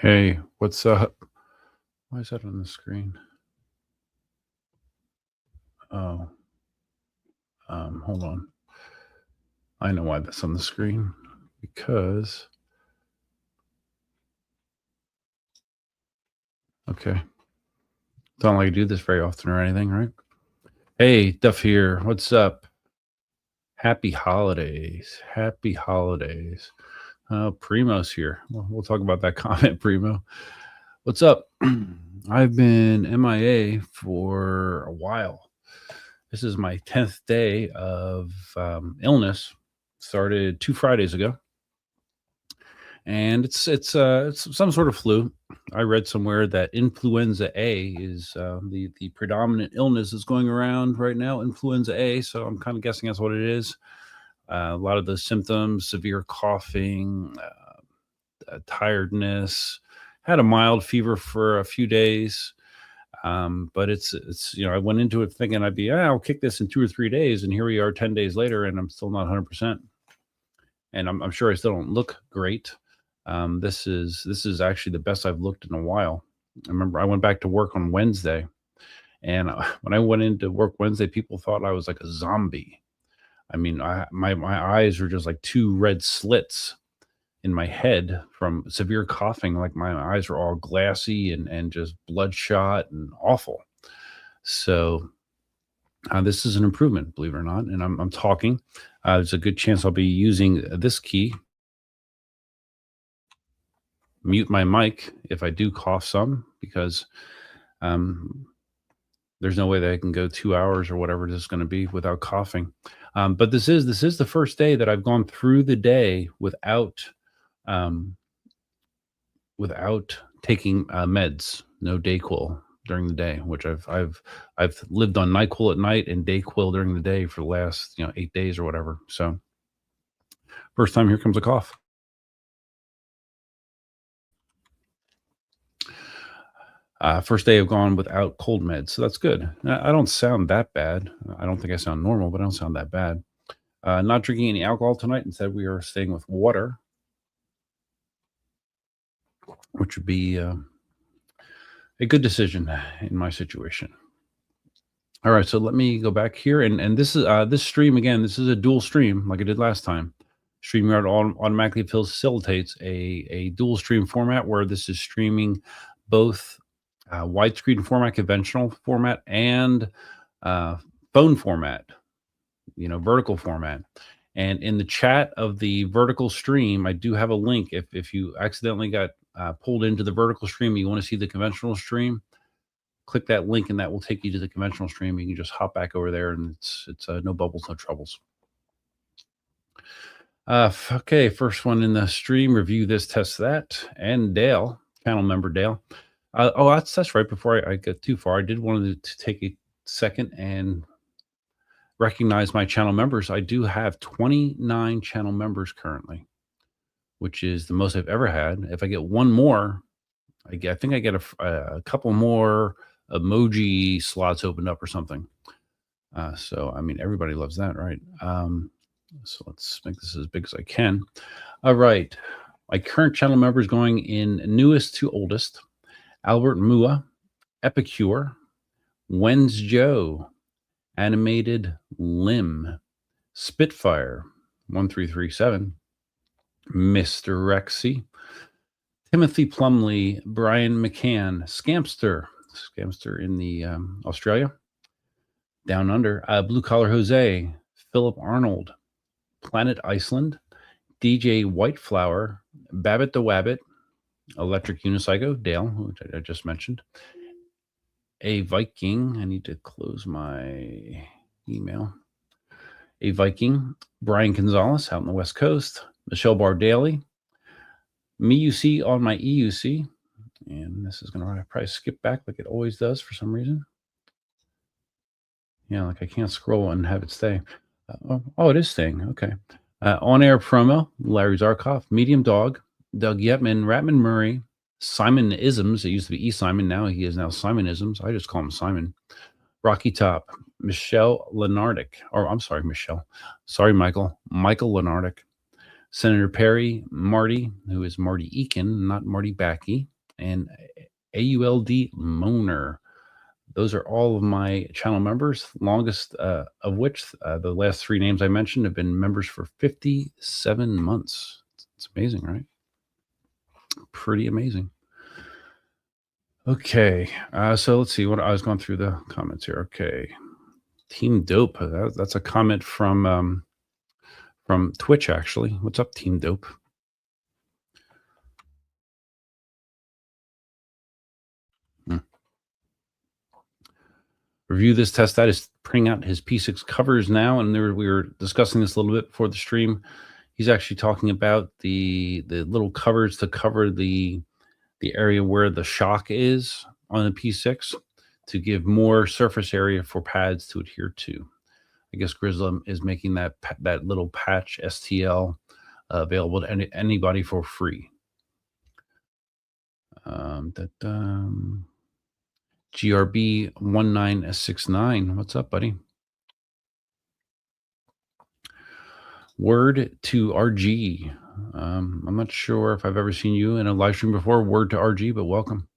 Hey, what's up? Why is that on the screen? Oh, hold on. I know why that's on the screen. Because, okay. It's not like I do this very often or anything, right? Hey, Duff here. What's up? Happy holidays. Happy holidays. Primo's here. We'll talk about that comment, Primo. What's up? I've been MIA for a while. This is my 10th day of illness. Started 2 Fridays ago. And it's some sort of flu. I read somewhere that influenza A is the predominant illness that's going around right now, influenza A. So I'm kind of guessing that's what it is. A lot of the symptoms: severe coughing, tiredness. Had a mild fever for a few days, but it's I went into it thinking I'll kick this in 2 or 3 days, and here we are 10 days later, and I'm still not 100%. And I'm sure I still don't look great. This is actually the best I've looked in a while. I remember I went back to work on Wednesday, and when I went into work Wednesday, people thought I was like a zombie. I mean, my eyes were just like two red slits in my head from severe coughing. Like my eyes were all glassy and just bloodshot and awful. So this is an improvement, believe it or not. And I'm talking. There's a good chance I'll be using this key. Mute my mic if I do cough some, because there's no way that I can go 2 hours or whatever this is going to be without coughing. But this is the first day that I've gone through the day without taking meds, no Dayquil during the day, which I've lived on NyQuil at night and Dayquil during the day for the last 8 days or whatever. So first time, here comes a cough. First day I've gone without cold meds, so that's good. I don't sound that bad. I don't think I sound normal, but I don't sound that bad. Not drinking any alcohol tonight. Instead, we are staying with water, which would be a good decision in my situation. All right, so let me go back here, and this is this stream again. This is a dual stream, like I did last time. StreamYard automatically facilitates a dual stream format where this is streaming both widescreen format, conventional format, and phone format, vertical format. And in the chat of the vertical stream, I do have a link. If you accidentally got pulled into the vertical stream, you want to see the conventional stream, click that link, and that will take you to the conventional stream. You can just hop back over there, and it's no bubbles, no troubles. Okay, first one in the stream, review this, test that, and Dale, channel member Dale. That's right. Before I get too far, I did want to take a second and recognize my channel members. I do have 29 channel members currently, which is the most I've ever had. If I get one more, I think I get a couple more emoji slots opened up or something. So, I mean, everybody loves that, right? So let's make this as big as I can. All right. My current channel members going in newest to oldest: Albert Mua, Epicure, Wens Joe, Animated Limb, Spitfire 1337, Mr. Rexy, Timothy Plumley, Brian McCann, Scamster in the Australia, Down Under, Blue Collar Jose, Philip Arnold, Planet Iceland, DJ Whiteflower, Babbitt the Wabbit, Electric Unicycle, Dale, which I just mentioned, A Viking. I need to close my email. A Viking, Brian Gonzalez out on the West Coast, Michelle Bar Daly, MeUC on my EUC, and this is going to probably skip back like it always does for some reason. Yeah, like I can't scroll and have it stay. It is staying. Okay. On air promo, Larry Zarkov, Medium Dog, Doug Yetman, Ratman Murray, Simon Isms. It used to be E. Simon. Now he is Simon Isms. I just call him Simon. Rocky Top, Michelle Lenardic. I'm sorry, Michelle. Sorry, Michael. Michael Lenardic. Senator Perry, Marty, who is Marty Eakin, not Marty Backey. and AULD Moaner. Those are all of my channel members, longest of which the last three names I mentioned have been members for 57 months. It's amazing, right? Pretty amazing. Okay, so let's see what I was going through the comments here. Okay, Team Dope. That's a comment from Twitch, actually. What's up, Team Dope? Review this test. That is printing out his P6 covers now, and we were discussing this a little bit before the stream. He's actually talking about the little covers to cover the area where the shock is on the P6 to give more surface area for pads to adhere to. I guess Grizzly is making that little patch STL available to anybody for free. GRB 1969. What's up, buddy? Word to RG. I'm not sure if I've ever seen you in a live stream before. Word to RG, but welcome.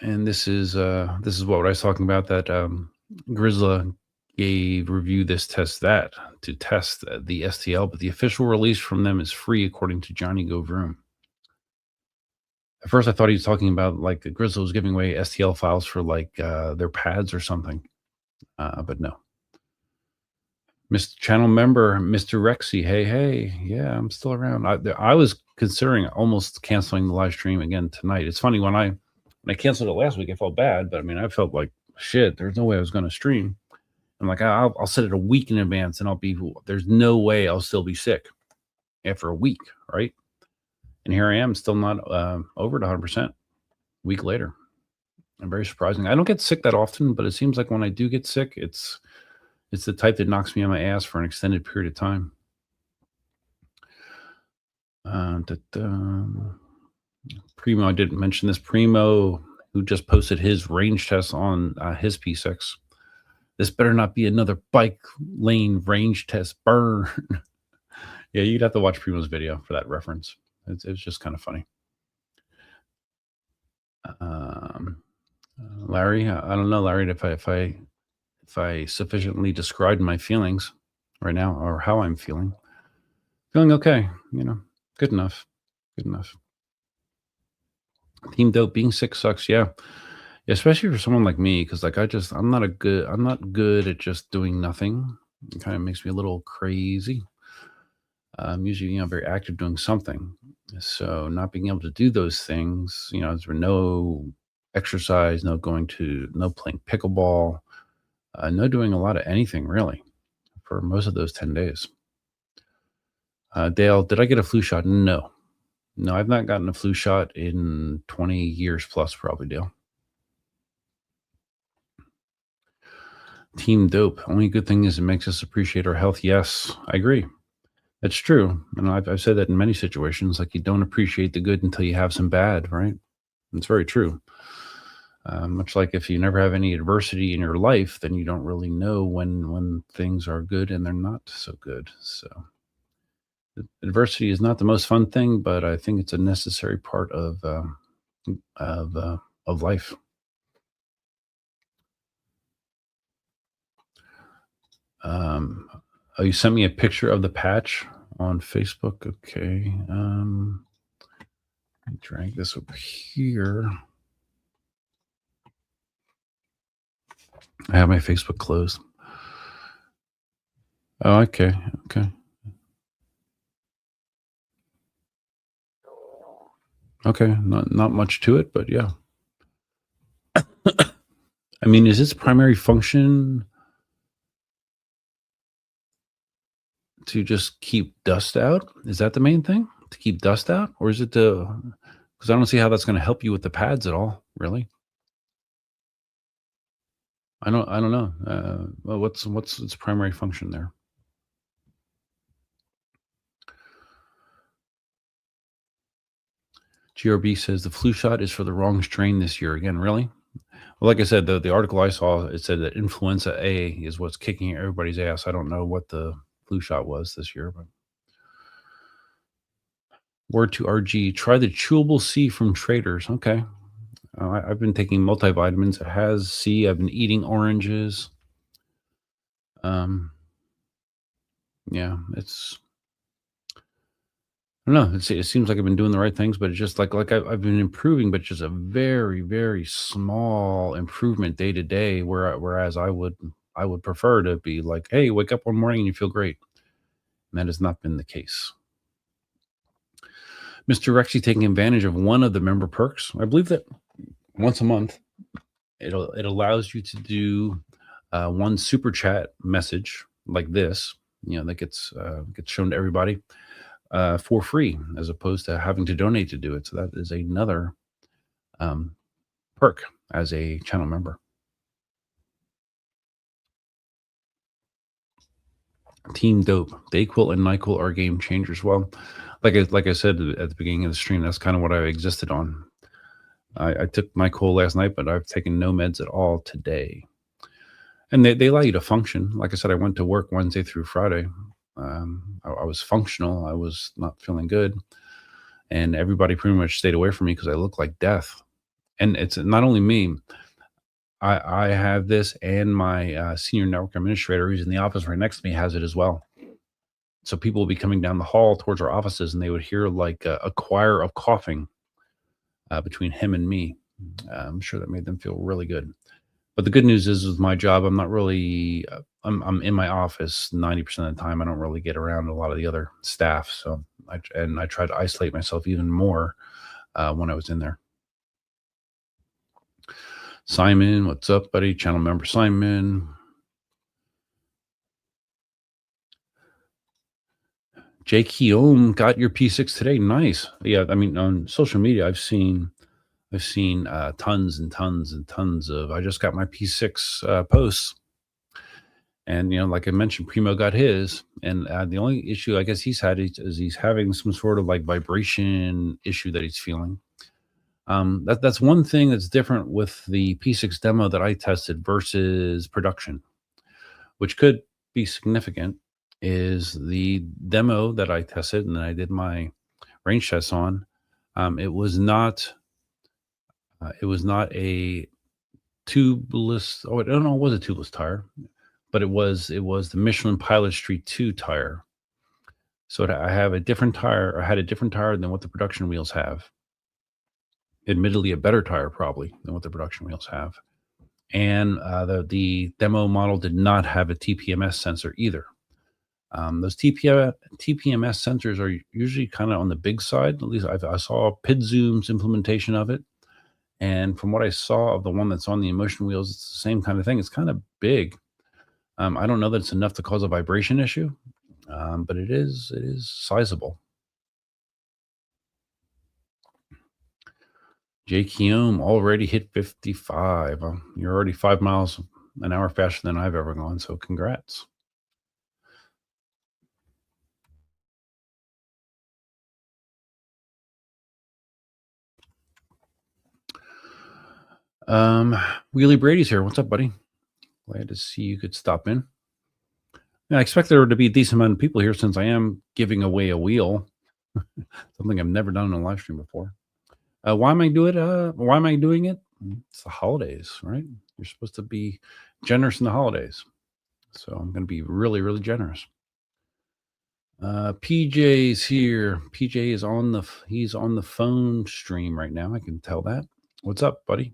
And this is what I was talking about, that Grizzly gave review this test that to test the STL, but the official release from them is free according to Johnny Go Vroom. At first I thought he was talking about like Grizzly was giving away STL files for like their pads or something, but no. Mr. Channel member, Mr. Rexy, hey, yeah, I'm still around. I was considering almost canceling the live stream again tonight. It's funny, when I canceled it last week, I felt bad, but I mean, I felt like shit. There's no way I was going to stream. I'm like, I'll set it a week in advance, and there's no way I'll still be sick after a week, right? And here I am, still not over to 100%. A week later. I'm very surprising. I don't get sick that often, but it seems like when I do get sick, it's the type that knocks me on my ass for an extended period of time. Primo, I didn't mention this. Primo, who just posted his range test on his P6. This better not be another bike lane range test burn. Yeah, you'd have to watch Primo's video for that reference. It's just kind of funny. Larry, I don't know, Larry, if I sufficiently described my feelings right now, or how I'm feeling. Feeling okay, good enough. Team Dope, being sick sucks, yeah. Especially for someone like me, because like I'm not good at just doing nothing. It kind of makes me a little crazy. I'm usually very active doing something. So not being able to do those things, there's no exercise, no playing pickleball, no doing a lot of anything really for most of those 10 days. Dale, did I get a flu shot? No, I've not gotten a flu shot in 20 years plus, probably, Dale. Team Dope. Only good thing is it makes us appreciate our health. Yes, I agree. That's true. And I've said that in many situations, like you don't appreciate the good until you have some bad, right? It's very true. Much like if you never have any adversity in your life, then you don't really know when things are good and they're not so good. So adversity is not the most fun thing, but I think it's a necessary part of life. Oh, you sent me a picture of the patch on Facebook. Okay. Let me drag this over here. I have my Facebook closed. Oh, okay. Okay, not much to it, but yeah. I mean, is its primary function to just keep dust out? Is that the main thing? To keep dust out? Or is it because I don't see how that's going to help you with the pads at all, really? I don't know. Well, what's its primary function there? GRB says the flu shot is for the wrong strain this year. Again, really? Well, like I said, the article I saw, it said that influenza A is what's kicking everybody's ass. I don't know what the flu shot was this year, but Word to RG. Try the chewable C from Traders. Okay. I've been taking multivitamins. It has C. I've been eating oranges. Um, yeah, I don't know. It seems like I've been doing the right things, but it's just like I've been improving, but just a very, very small improvement day to day. Whereas I would prefer to be like, hey, wake up one morning and you feel great. And that has not been the case. Mr. Rexy taking advantage of one of the member perks. I believe that once a month, it allows you to do one super chat message like this, that gets shown to everybody for free, as opposed to having to donate to do it. So that is another perk as a channel member. Team Dope, Dayquil and Nyquil are game changers. Well, like I said at the beginning of the stream, that's kind of what I existed on. I took Nyquil last night, but I've taken no meds at all today. And they allow you to function. Like I said, I went to work Wednesday through Friday. I was functional. I was not feeling good. And everybody pretty much stayed away from me because I look like death. And it's not only me. I have this, and my senior network administrator, who's in the office right next to me, has it as well. So people will be coming down the hall towards our offices, and they would hear like a choir of coughing between him and me. I'm sure that made them feel really good. But the good news is with my job, I'm not really, I'm in my office 90% of the time. I don't really get around a lot of the other staff. So I try to isolate myself even more when I was in there. Simon, what's up, buddy? Channel member Simon. Jake Keom got your P6 today. Nice. Yeah, I mean, on social media, I've seen tons and tons and tons of. I just got my P6 posts, and like I mentioned, Primo got his, and the only issue I guess he's had is he's having some sort of like vibration issue that he's feeling. That's one thing that's different with the P6 demo that I tested versus production, which could be significant. Is the demo that I tested and I did my range tests on. It was not a tubeless. Oh, I don't know. It was a tubeless tire, but it was the Michelin Pilot Street 2 tire. So I have a different tire. I had a different tire than what the production wheels have. Admittedly, a better tire probably than what the production wheels have. And the demo model did not have a TPMS sensor either. Those TPMS sensors are usually kind of on the big side. At least I saw PidZoom's implementation of it. And from what I saw of the one that's on the Inmotion wheels, it's the same kind of thing. It's kind of big. I don't know that it's enough to cause a vibration issue, but it is sizable. Jake Keom already hit 55. You're already 5 miles an hour faster than I've ever gone, so congrats. Wheelie Brady's here. What's up, buddy? Glad to see you could stop in. Yeah, I expect there to be a decent amount of people here since I am giving away a wheel. Something I've never done on a live stream before. Why am I doing it? It's the holidays, right? You're supposed to be generous in the holidays. So I'm going to be really, really generous. PJ's here. PJ is he's on the phone stream right now. I can tell that. What's up, buddy?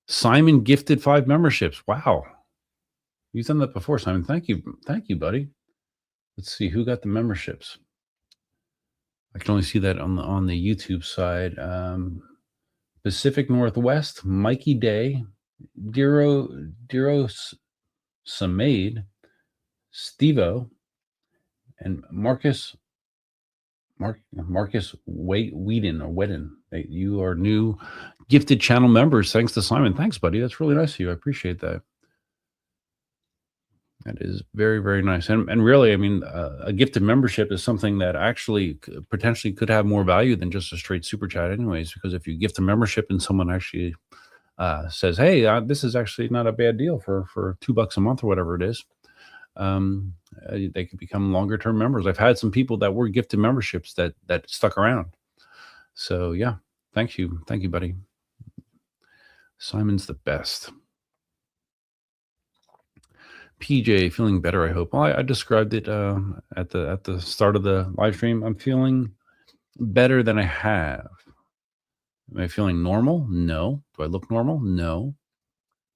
Simon gifted 5 memberships. Wow. You've done that before, Simon. Thank you. Thank you, buddy. Let's see who got the memberships. I can only see that on the YouTube side. Pacific Northwest, Mikey Day, Diro Samade, Stevo, and Marcus Whedon. You are new gifted channel members. Thanks to Simon. Thanks, buddy. That's really nice of you. I appreciate that. That is very, very nice. And really, I mean, a gifted membership is something that actually potentially could have more value than just a straight super chat anyways, because if you gift a membership and someone actually says, hey, this is actually not a bad deal for $2 a month or whatever it is, they could become longer term members. I've had some people that were gifted memberships that stuck around. So yeah, thank you, buddy. Simon's the best. PJ, feeling better, I hope. Well, I described it at the start of the live stream. I'm feeling better than I have. Am I feeling normal? No. Do I look normal? No.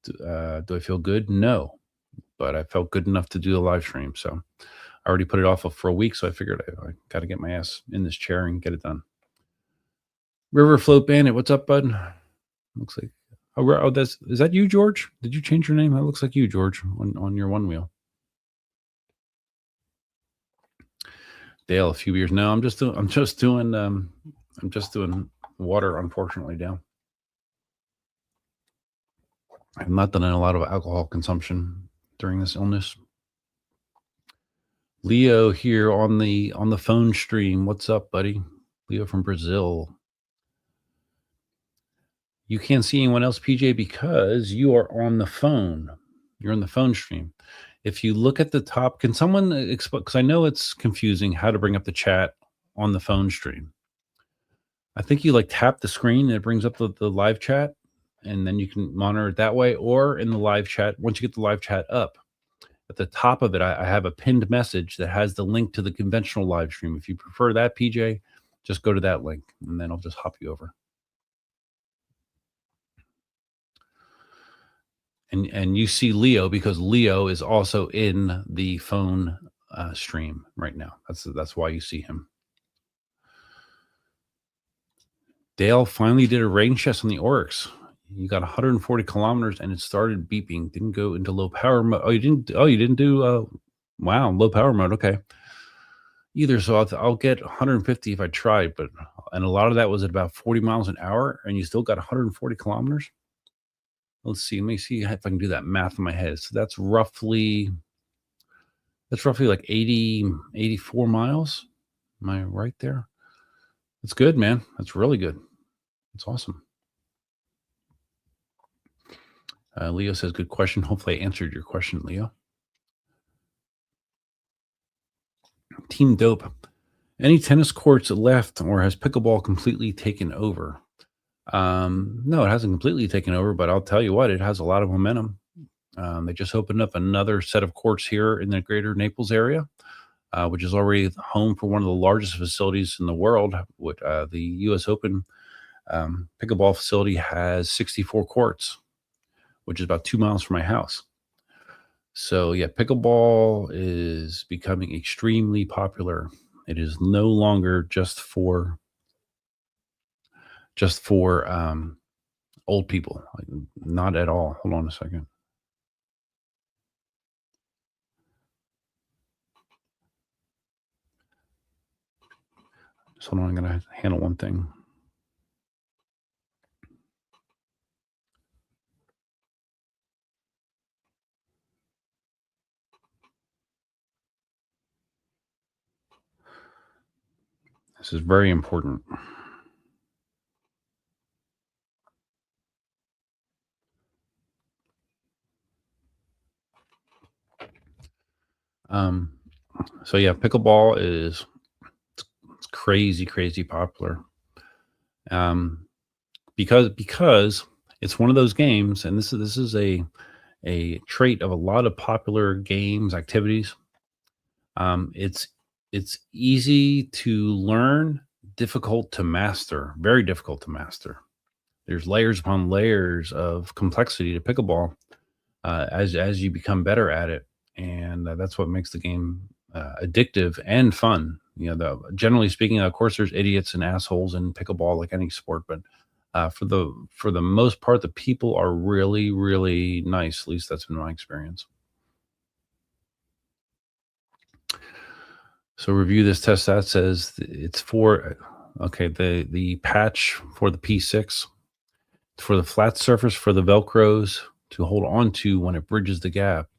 Do I feel good? No. But I felt good enough to do the live stream. So I already put it off for a week. So I figured I got to get my ass in this chair and get it done. River Float Bandit, what's up, bud? Looks like is that you, George? Did you change your name? That looks like you, George, on your one wheel. Dale, a few beers. No, I'm just doing water, unfortunately, Dale. I've not done a lot of alcohol consumption during this illness. Leo here on the phone stream. What's up, buddy? Leo from Brazil. You can't see anyone else, PJ, because you are on the phone. You're on the phone stream. If you look at the top, can someone explain? Because I know it's confusing how to bring up the chat on the phone stream. I think you tap the screen and it brings up the live chat, and then you can monitor it that way, or in the live chat. Once you get the live chat up, at the top of it, I have a pinned message that has the link to the conventional live stream. If you prefer that, PJ, just go to that link, and then I'll just hop you over. And you see Leo because Leo is also in the phone stream right now. That's why you see him. Dale finally did a range test on the Oryx. You got 140 kilometers and it started beeping. Didn't go into low power mode. Oh, you didn't do wow, low power mode. Okay. Either. So I'll get 150 if I tried, and a lot of that was at about 40 miles an hour, and you still got 140 kilometers. Let's see. Let me see if I can do that math in my head. So that's roughly like 84 miles. Am I right there? That's good, man. That's really good. That's awesome. Leo says, good question. Hopefully I answered your question, Leo. Team Dope. Any tennis courts left, or has pickleball completely taken over? No, it hasn't completely taken over, but I'll tell you what, it has a lot of momentum. They just opened up another set of courts here in the greater Naples area, which is already home for one of the largest facilities in the world. The U.S. Open pickleball facility has 64 courts, which is about 2 miles from my house. So yeah, pickleball is becoming extremely popular. It is no longer just for old people. Not at all. Hold on a second. So I'm going to handle one thing. This is very important. So yeah, pickleball is it's crazy popular. Because it's one of those games, and this is a trait of a lot of popular games activities. It's easy to learn, difficult to master, very difficult to master. There's layers upon layers of complexity to pickleball as you become better at it, and that's what makes the game addictive and fun. Generally speaking, of course, there's idiots and assholes in pickleball, like any sport, but for the most part, the people are really, really nice. At least that's been my experience. So review this test that says it's for the patch for the P6 for the flat surface for the Velcros to hold on to when it bridges the gap.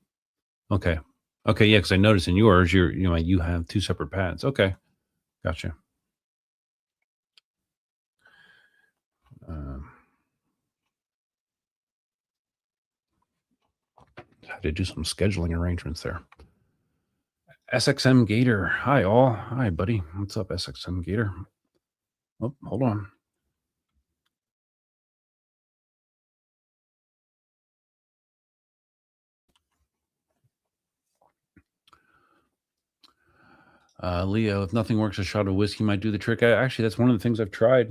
Okay. Okay, yeah, because I noticed in yours, you have two separate pads. Okay, gotcha. Had to do some scheduling arrangements there. SXM Gator. Hi, all. Hi, buddy. What's up, SXM Gator? Oh, hold on. Leo, if nothing works, a shot of whiskey might do the trick. Actually, that's one of the things I've tried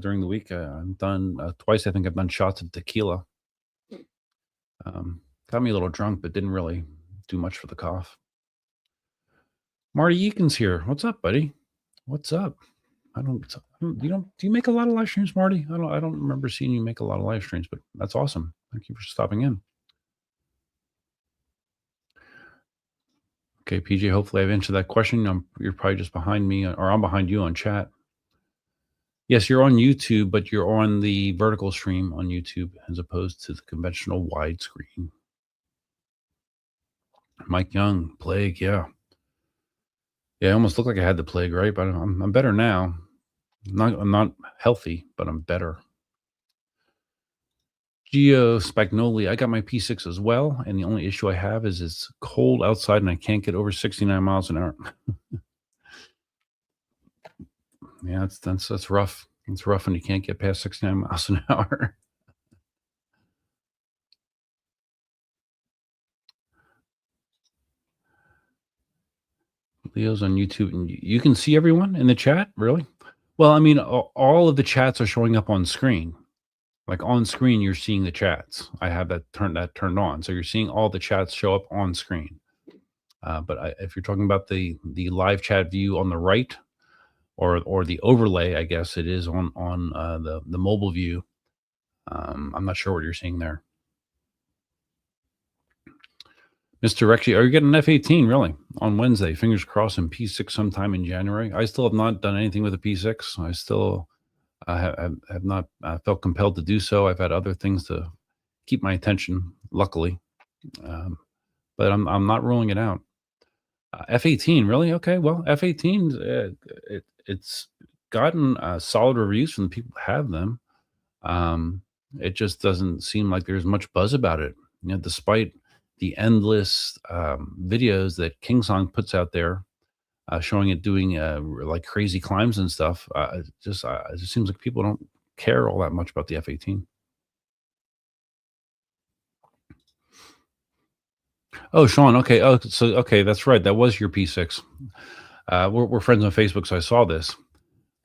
during the week. I've done twice. I think I've done shots of tequila. Got me a little drunk, but didn't really do much for the cough. Marty Eakins here. What's up, buddy? What's up? Do you make a lot of live streams, Marty? I don't remember seeing you make a lot of live streams, but that's awesome. Thank you for stopping in. Okay, PJ, hopefully I've answered that question. You're probably just behind me, or I'm behind you on chat. Yes, you're on YouTube, but you're on the vertical stream on YouTube as opposed to the conventional widescreen. Mike Young, plague, yeah. Yeah, I almost looked like I had the plague, right? But I'm better now. I'm not healthy, but I'm better. Geo Spagnoli, I got my P6 as well, and the only issue I have is it's cold outside and I can't get over 69 miles an hour. Yeah, that's rough. It's rough when you can't get past 69 miles an hour. Leo's on YouTube, and you can see everyone in the chat, really? Well, I mean, all of the chats are showing up on screen. Like on screen, you're seeing the chats. I have that turned on, so you're seeing all the chats show up on screen. But if you're talking about the live chat view on the right, or the overlay, I guess it is on the mobile view. I'm not sure what you're seeing there. Mr. Rexy, are you getting an F18 really on Wednesday? Fingers crossed in P6 sometime in January. I still have not done anything with a P6. I still have not felt compelled to do so. I've had other things to keep my attention, luckily, but I'm not ruling it out. F18, really? Okay, well, F18, it's gotten solid reviews from the people who have them. It just doesn't seem like there's much buzz about it, despite the endless videos that Kingsong puts out there showing it doing like crazy climbs and stuff. It just seems like people don't care all that much about the F18. Oh, Sean. Okay. Oh, so okay, that's right. That was your P6. We're friends on Facebook, so I saw this.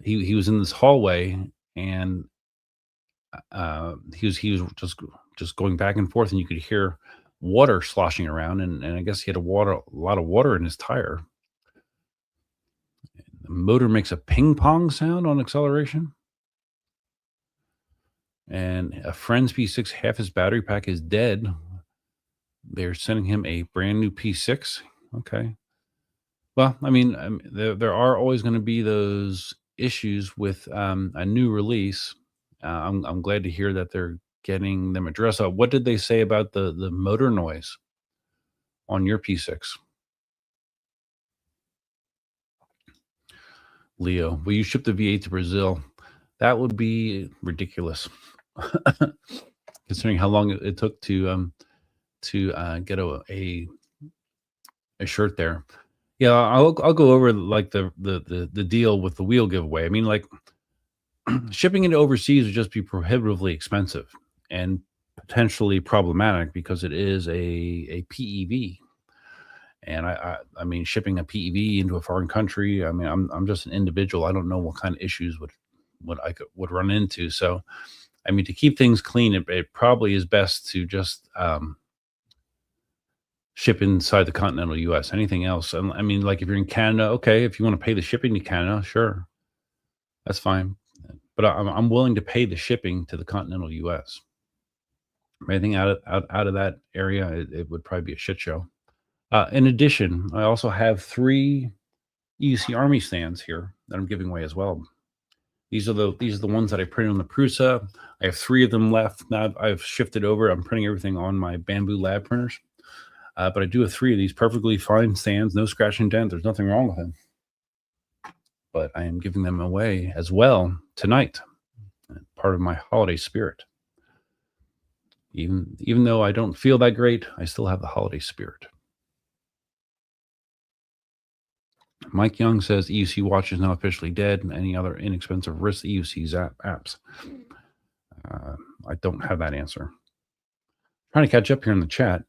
He was in this hallway, and he was just going back and forth, and you could hear water sloshing around, and I guess he had a lot of water in his tire. The motor makes a ping pong sound on acceleration. And a friend's P6, half his battery pack is dead. They're sending him a brand new P6. Okay. Well, I mean, there are always going to be those issues with a new release. I'm glad to hear that they're getting them addressed. What did they say about the motor noise on your P6? Leo, will you ship the V8 to Brazil? That would be ridiculous, considering how long it took to get a shirt there. Yeah, I'll go over like the deal with the wheel giveaway. I mean, like shipping it overseas would just be prohibitively expensive and potentially problematic because it is a PEV. And I mean, shipping a PEV into a foreign country. I mean, I'm just an individual. I don't know what kind of issues would run into. So, I mean, to keep things clean, it probably is best to just ship inside the continental U.S. Anything else? I mean, like if you're in Canada, okay. If you want to pay the shipping to Canada, sure, that's fine. But I'm willing to pay the shipping to the continental U.S. Anything out of that area, it would probably be a shit show. In addition, I also have 3 EUC Army stands here that I'm giving away as well. These are the ones that I printed on the Prusa. I have 3 of them left. Now I've shifted over. I'm printing everything on my Bamboo Lab printers. But I do have 3 of these perfectly fine stands, no scratch and dent. There's nothing wrong with them. But I am giving them away as well tonight, part of my holiday spirit. Even though I don't feel that great, I still have the holiday spirit. Mike Young says EUC watch is now officially dead. Any other inexpensive risk EUC apps? I don't have that answer. Trying to catch up here in the chat.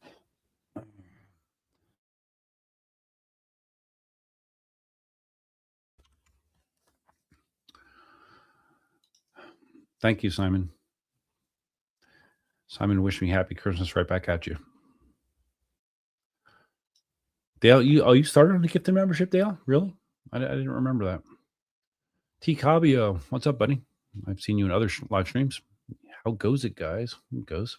Thank you, Simon. Simon, wish me happy Christmas right back at you. Dale, you started on the gifted membership, Dale? Really? I didn't remember that. T. Cabio, what's up, buddy? I've seen you in other live streams. How goes it, guys? It goes.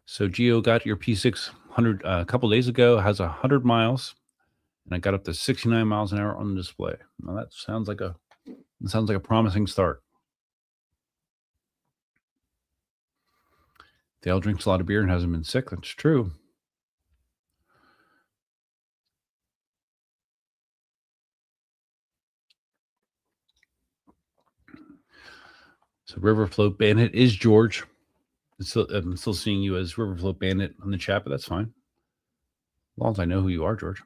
So Geo got your P600 a couple days ago, has 100 miles, and I got up to 69 miles an hour on the display. Now that sounds like a promising start. Dale drinks a lot of beer and hasn't been sick. That's true. So Riverfloat Bandit is George. I'm still seeing you as Riverfloat Bandit on the chat, but that's fine. As long as I know who you are, George.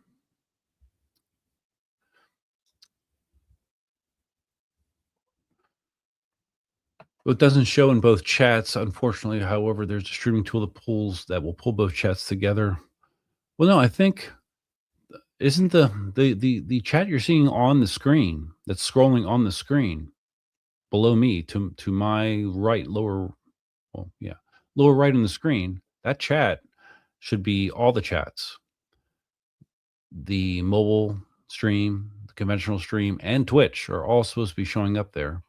It doesn't show in both chats, unfortunately. However, there's a streaming tool that will pull both chats together. Well, no, I think isn't the chat you're seeing on the screen that's scrolling on the screen below me to my right, lower right on the screen. That chat should be all the chats. The mobile stream, the conventional stream, and Twitch are all supposed to be showing up there.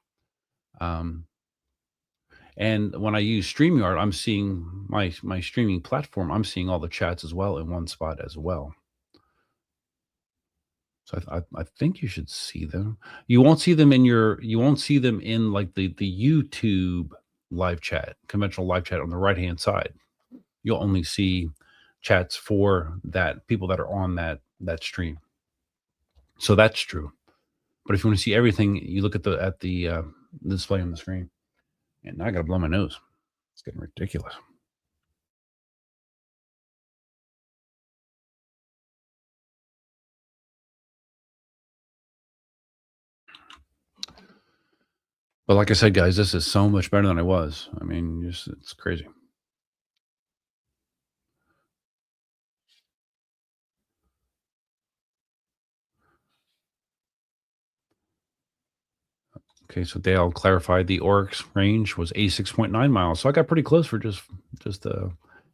And when I use StreamYard, I'm seeing my streaming platform. I'm seeing all the chats as well in one spot as well. So I think you should see them. You won't see them in like the YouTube live chat, conventional live chat on the right hand side. You'll only see chats for that people that are on that stream. So that's true. But if you want to see everything, you look at the display on the screen. And now I gotta blow my nose. It's getting ridiculous. But like I said, guys, this is so much better than I was. I mean, it's crazy. Okay, so Dale clarified the Oryx range was 86.9 miles. So I got pretty close for just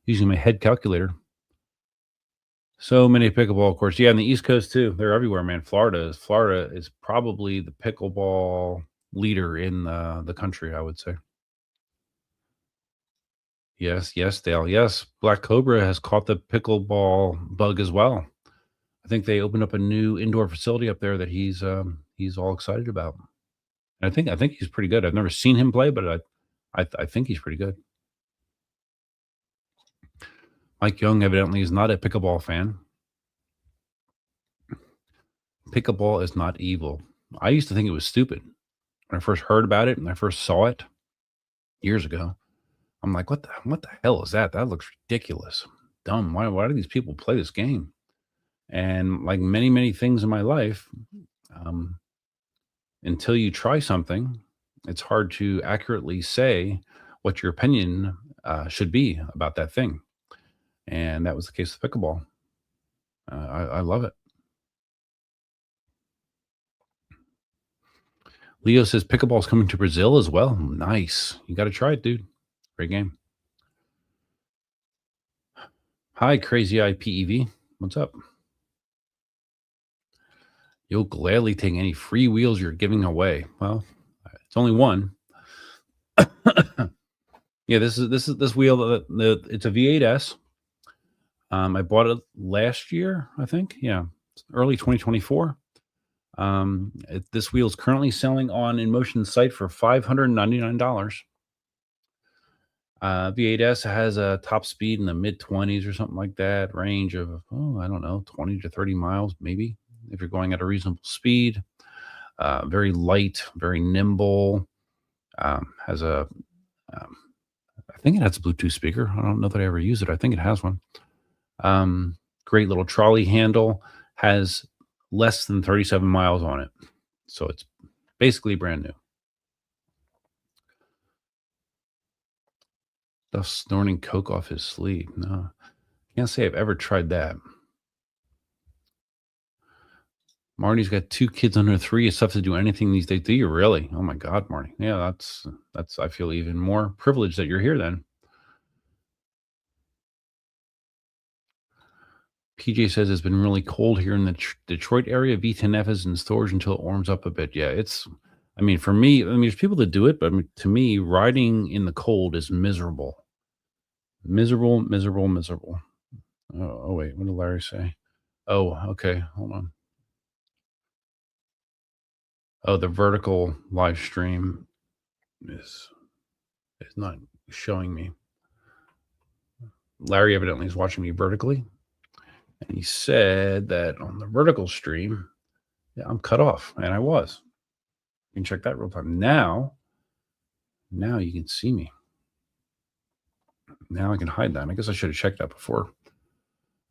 using my head calculator. So many pickleball courts. Yeah, on the East Coast too. They're everywhere, man. Florida is probably the pickleball leader in the country, I would say. Yes, Dale. Yes, Black Cobra has caught the pickleball bug as well. I think they opened up a new indoor facility up there that he's all excited about. And I think he's pretty good. I've never seen him play, but I think he's pretty good. Mike Young evidently is not a pickleball fan. Pickleball is not evil. I used to think it was stupid when I first heard about it and I first saw it years ago. I'm like, what the hell is that? That looks ridiculous, dumb. Why do these people play this game? And like many things in my life, until you try something, it's hard to accurately say what your opinion should be about that thing. And that was the case with pickleball. I love it. Leo says pickleball is coming to Brazil as well. Nice. You got to try it, dude. Great game. Hi, Crazy Eye PEV. What's up? You'll gladly take any free wheels you're giving away. Well, it's only one. Yeah, this wheel. It's a V8S. I bought it last year, I think. Yeah, early 2024. This wheel is currently selling on Inmotion's site for $599. V8S has a top speed in the mid 20s or something like that. Range of I don't know, 20 to 30 miles maybe if you're going at a reasonable speed. Very light, very nimble. Has a I think it has a Bluetooth speaker. I don't know that I ever use it. I think it has one. Great little trolley handle, has less than 37 miles on it. So it's basically brand new. Stuff snorting coke off his sleeve. No, can't say I've ever tried that. Marty's got 2 kids under 3. It's tough to do anything these days. Do you really? Oh my God, Marty. Yeah, that's I feel even more privileged that you're here then. PJ says it's been really cold here in the Detroit area. V10F is in storage until it warms up a bit. Yeah, I mean, for me, I mean, there's people that do it, but I mean, to me, riding in the cold is miserable. Miserable, miserable, miserable. Oh, wait, what did Larry say? Oh, okay, hold on. Oh, the vertical live stream is not showing me. Larry evidently is watching me vertically. And he said that on the vertical stream, yeah, I'm cut off. And I was. You can check that real time. Now you can see me. Now I can hide that. I guess I should have checked that before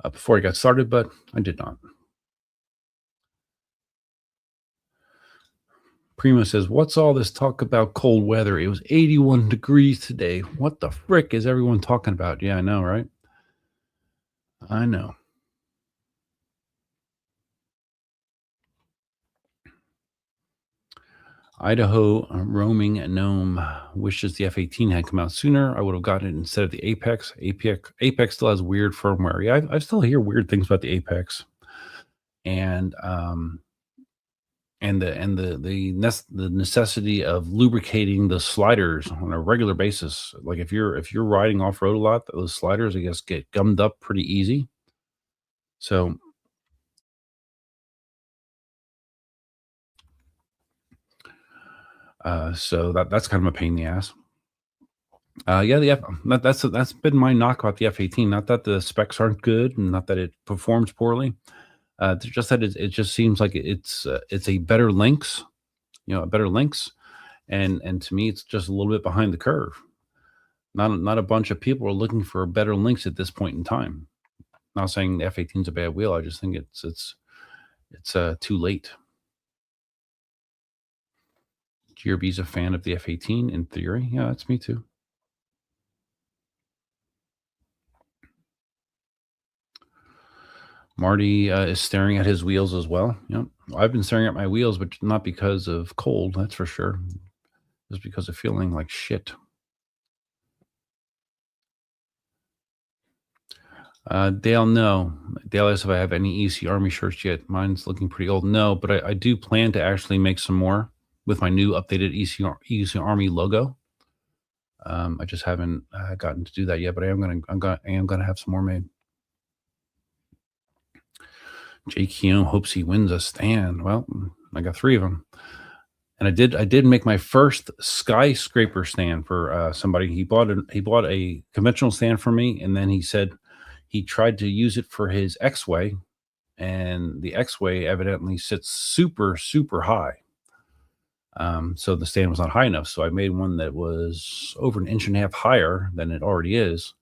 I got started, but I did not. Primo says, what's all this talk about cold weather? It was 81 degrees today. What the frick is everyone talking about? Yeah, I know, right? I know. Idaho roaming gnome wishes the F-18 had come out sooner. I would have gotten it instead of the Apex. Apex still has weird firmware. Yeah, I still hear weird things about the Apex, and the necessity of lubricating the sliders on a regular basis. Like if you're riding off road a lot, those sliders I guess get gummed up pretty easy. So that's kind of a pain in the ass. Yeah, that's been my knock about the F-18. Not that the specs aren't good, and not that it performs poorly. Just that it just seems like it's a better Lynx, a better Lynx, and to me, it's just a little bit behind the curve. Not a bunch of people are looking for a better Lynx at this point in time. Not saying the F-18 is a bad wheel. I just think it's too late. GRB's a fan of the F-18 in theory. Yeah, that's me too. Marty is staring at his wheels as well. Yep. I've been staring at my wheels, but not because of cold, that's for sure. Just because of feeling like shit. Dale, no. Dale asks if I have any EC Army shirts yet. Mine's looking pretty old. No, but I do plan to actually make some more with my new updated EC Army logo. I just haven't gotten to do that yet, but I am gonna have some more made. Jake Keown hopes he wins a stand. Well, I got 3 of them, and I did make my first skyscraper stand for somebody. He bought a conventional stand for me, and then he said he tried to use it for his X-Way, and the X-Way evidently sits super, super high. So the stand was not high enough. So I made one that was over 1.5 inches higher than it already is.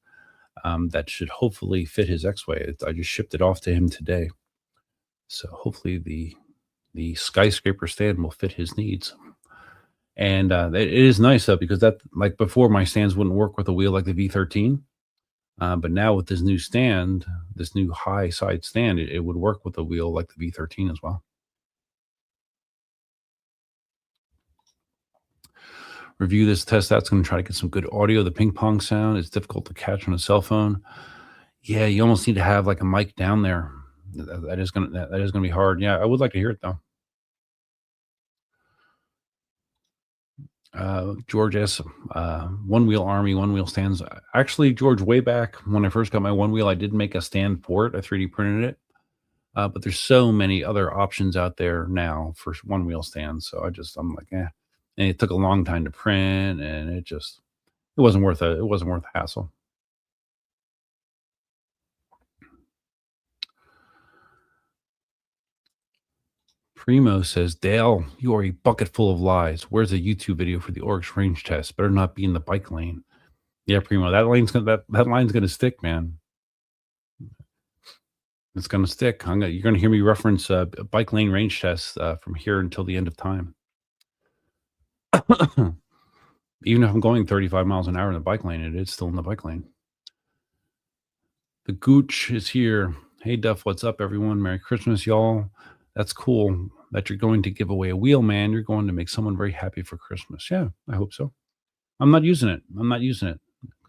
That should hopefully fit his X-Way. I just shipped it off to him today. So hopefully the skyscraper stand will fit his needs. And it is nice though, because that, like before, my stands wouldn't work with a wheel like the V13. But now with this new stand, this new high side stand, it would work with a wheel like the V13 as well. Review this test. That's going to try to get some good audio. The ping pong sound is difficult to catch on a cell phone. Yeah, you almost need to have like a mic down there. That is going to be hard. Yeah, I would like to hear it though. George S. One wheel Army, one wheel stands. Actually, George, way back when I first got my one wheel, I did make a stand for it. I 3D printed it. But there's so many other options out there now for one wheel stands. So I'm like, eh. And it took a long time to print, and it wasn't worth the hassle. Primo says, Dale, you are a bucket full of lies. Where's a YouTube video for the Oryx range test? Better not be in the bike lane. Yeah, Primo, that line's gonna stick, man. It's gonna stick. You're gonna hear me reference bike lane range tests from here until the end of time. Even if I'm going 35 miles an hour in the bike lane, it is still in the bike lane. The Gooch is here. Hey, Duff, what's up, everyone? Merry Christmas, y'all. That's cool that you're going to give away a wheel, man. You're going to make someone very happy for Christmas. Yeah, I hope so. I'm not using it.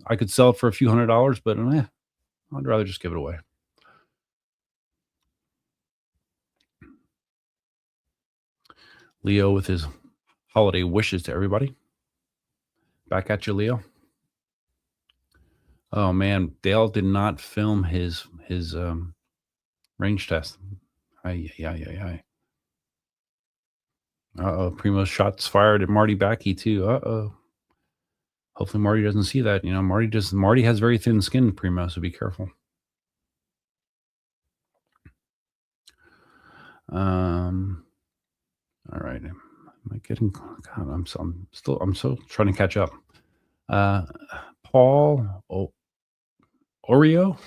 I could sell it for a few $100s, but I'd rather just give it away. Leo with his holiday wishes to everybody. Back at you, Leo. Oh man, Dale did not film his range test. Aye. Uh-oh, Primo's shots fired at Marty Backey too. Uh-oh. Hopefully Marty doesn't see that. Marty has very thin skin, Primo, so be careful. All right. Am I getting God, I'm so trying to catch up. Paul Oreo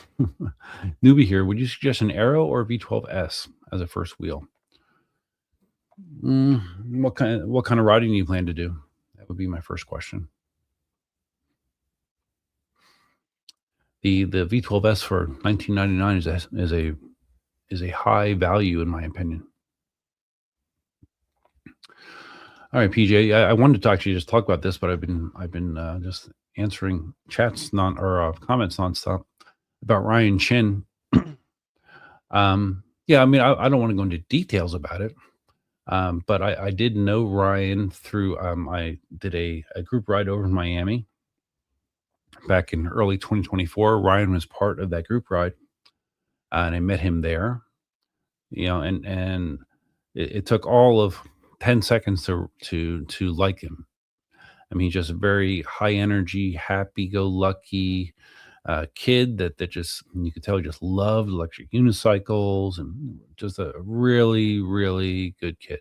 newbie here. Would you suggest an Aero or a V12S as a first wheel? What kind of riding do you plan to do? That would be my first question. The V12S for $19.99 is a high value in my opinion. All right, PJ. I wanted to actually just talk about this, but I've been just answering chats comments nonstop about Ryan Chin. Yeah, I mean, I don't want to go into details about it, but I did know Ryan through I did a group ride over in Miami back in early 2024. Ryan was part of that group ride, and I met him there. And it took all of 10 seconds to like him. I mean, just a very high energy, happy go lucky kid that just you could tell he just loved electric unicycles and just a really really good kid.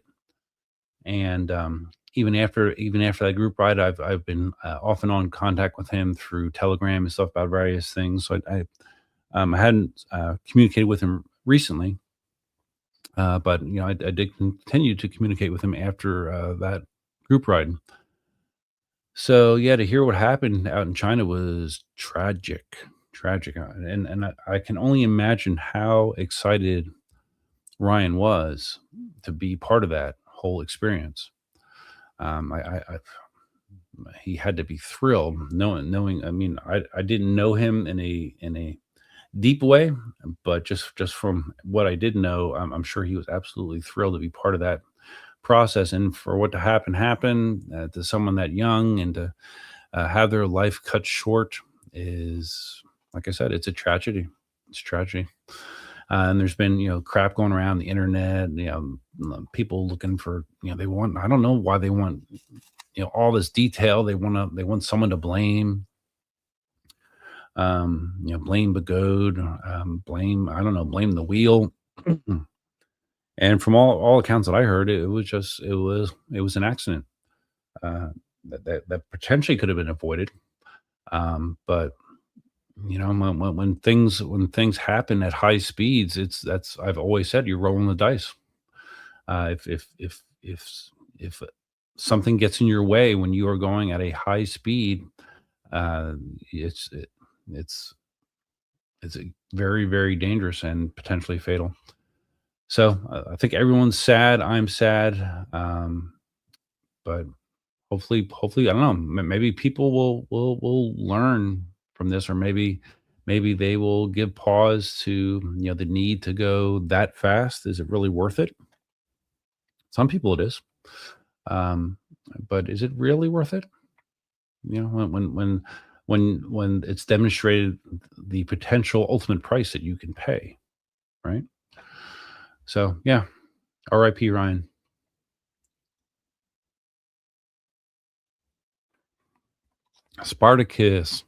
And even after that group ride, I've been off and on contact with him through Telegram and stuff about various things. So I hadn't communicated with him recently, but I did continue to communicate with him after that group ride. So yeah, to hear what happened out in China was tragic, and I can only imagine how excited Ryan was to be part of that whole experience. He had to be thrilled knowing. I mean, I didn't know him in a deep way, but just from what I did know, I'm sure he was absolutely thrilled to be part of that process, and for what to happen to someone that young, and to have their life cut short is, like I said, it's a tragedy. It's a tragedy. And there's been, crap going around the internet, people looking for, they want, I don't know why they want, all this detail. They want someone to blame, blame Bagode, blame the wheel. And from all accounts that I heard, it was an accident that potentially could have been avoided. But when things happen at high speeds, that's I've always said, you're rolling the dice. If something gets in your way when you are going at a high speed, it's very very dangerous and potentially fatal. So I think everyone's sad. I'm sad, but hopefully, I don't know. Maybe people will learn from this, or maybe they will give pause to the need to go that fast. Is it really worth it? Some people it is, but is it really worth it? When it's demonstrated the potential ultimate price that you can pay, right? So yeah, R.I.P. Ryan. Spartacus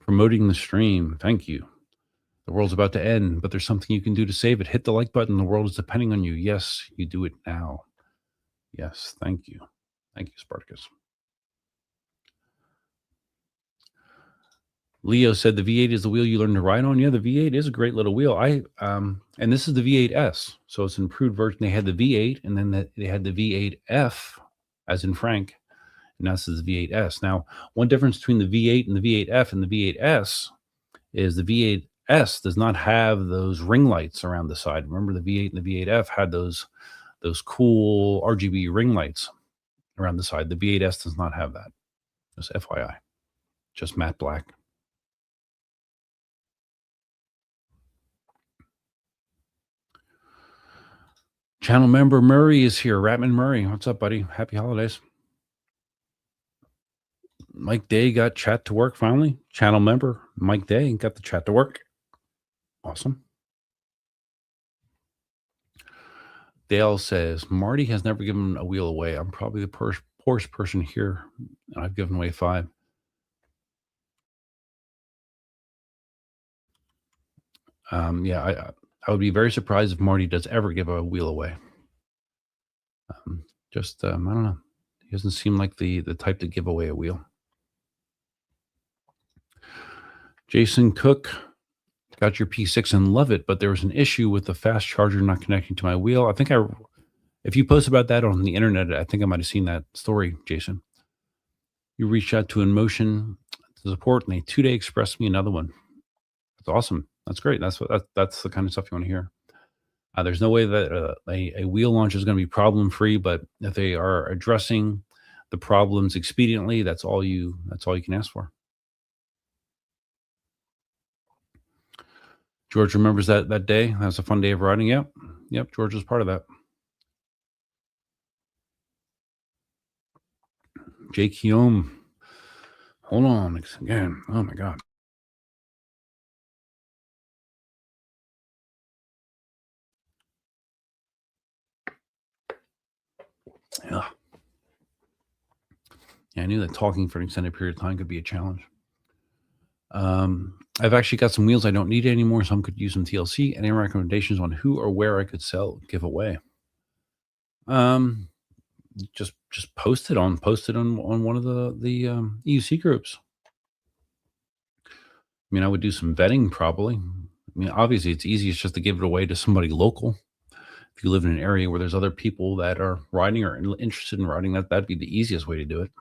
promoting the stream. Thank you. The world's about to end, but there's something you can do to save it. Hit the like button. The world is depending on you. Yes, you do it now. Yes, thank you. Thank you, Spartacus. Leo said the V8 is the wheel you learn to ride on. Yeah, the V8 is a great little wheel. And this is the V8S, so it's an improved version. They had the V8, and then they had the V8F, as in Frank, and now this is the V8S. Now, one difference between the V8 and the V8F and the V8S is the V8S does not have those ring lights around the side. Remember, the V8 and the V8F had those cool RGB ring lights around the side. The V8S does not have that. Just FYI, just matte black. Channel member Murray is here. Ratman Murray, what's up, buddy? Happy holidays. Mike Day got chat to work finally. Channel member Mike Day got the chat to work. Awesome. Dale says, Marty has never given a wheel away. I'm probably the poorest person here, and I've given away 5. Yeah, I would be very surprised if Marty does ever give a wheel away. I don't know. He doesn't seem like the type to give away a wheel. Jason Cook, got your P6 and love it, but there was an issue with the fast charger not connecting to my wheel. I think if you post about that on the internet, I think I might have seen that story, Jason. You reached out to Inmotion to support, and they 2-day expressed me another one. That's awesome. That's great. That's the kind of stuff you want to hear. There's no way that a wheel launch is going to be problem free, but if they are addressing the problems expediently, that's all you can ask for. George remembers that day. That was a fun day of riding. Yep. George was part of that. Jake Hume. Hold on again. Oh my God. Yeah. I knew that talking for an extended period of time could be a challenge. I've actually got some wheels I don't need anymore. Some could use some TLC. Any recommendations on who or where I could give away? Just post it on one of the EUC groups. I mean, I would do some vetting probably. I mean, obviously it's easiest just to give it away to somebody local. If you live in an area where there's other people that are riding or interested in riding, that'd be the easiest way to do it.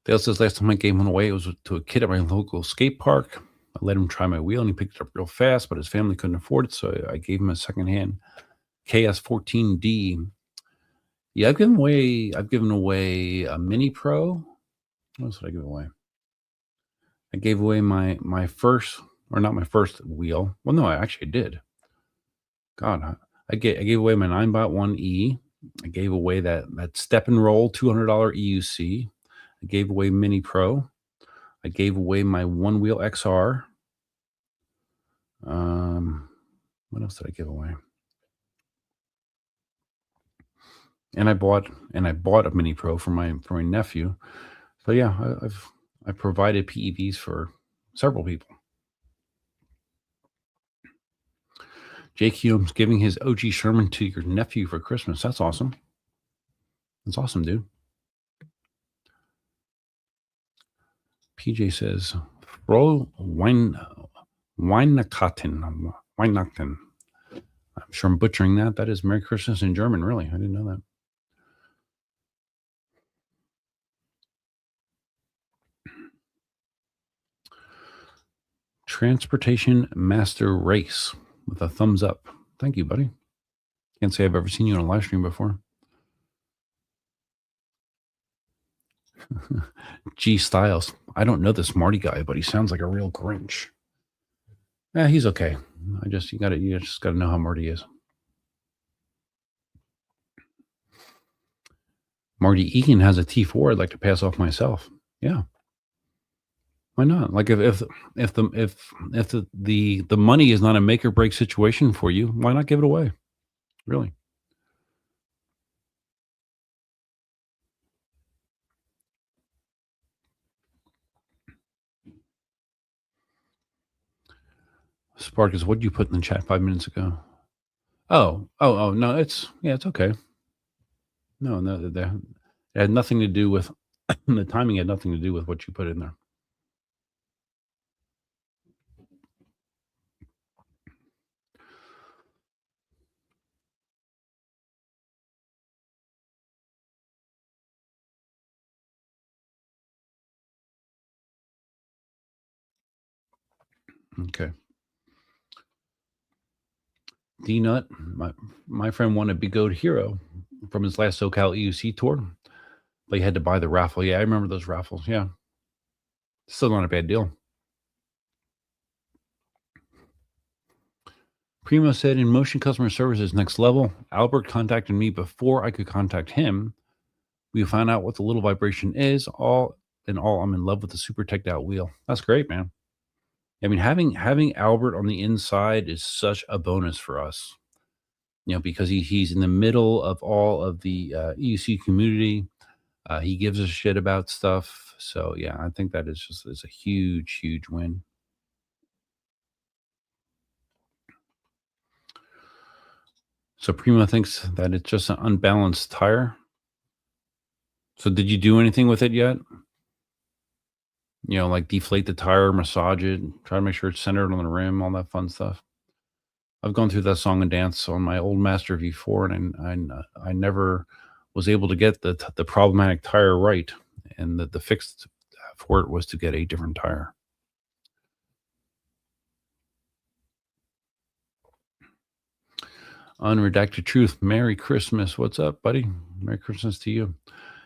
Dale says, last time I gave one away, it was to a kid at my local skate park. I let him try my wheel, and he picked it up real fast, but his family couldn't afford it, so I gave him a secondhand KS14D. Yeah, I've given away a Mini Pro. What else did I give away? I gave away my first, or not my first wheel. Well, no, I actually did. God, I gave away my 9x1E. I gave away that step and roll $200 EUC. I gave away Mini Pro. I gave away my one wheel XR. What else did I give away? And I bought a Mini Pro for my nephew. So yeah, I've provided PEVs for several people. Jake Hume's giving his OG Sherman to your nephew for Christmas. That's awesome. That's awesome, dude. PJ says, Fro Weihnachten. I'm sure I'm butchering that. That is Merry Christmas in German, really. I didn't know that. Transportation Master Race with a thumbs up. Thank you, buddy. Can't say I've ever seen you on a live stream before. G Styles. I don't know this Marty guy, but he sounds like a real Grinch. Yeah, he's okay. You just gotta know how Marty is. Marty Egan has a T4 I'd like to pass off myself. Yeah. Why not? Like if the money is not a make or break situation for you, why not give it away? Really. Sparkus, what did you put in the chat 5 minutes ago? Oh, no, it's okay. No, it had nothing to do with The timing had nothing to do with what you put in there. Okay. D Nut, my friend won a Big Goat Hero from his last SoCal EUC tour, but he had to buy the raffle. Yeah, I remember those raffles. Yeah. Still not a bad deal. Primo said Inmotion customer service is next level. Albert contacted me before I could contact him. We found out what the little vibration is. All in all, I'm in love with the super teched out wheel. That's great, man. I mean, having Albert on the inside is such a bonus for us. Because he's in the middle of all of the EUC community. He gives a shit about stuff. So yeah, I think that is a huge, huge win. So Primo thinks that it's just an unbalanced tire. So did you do anything with it yet? Like deflate the tire, massage it, try to make sure it's centered on the rim, all that fun stuff. I've gone through that song and dance on my old Master V4, and I never was able to get the problematic tire right, and the fix for it was to get a different tire. Unredacted Truth, Merry Christmas. What's up, buddy? Merry Christmas to you.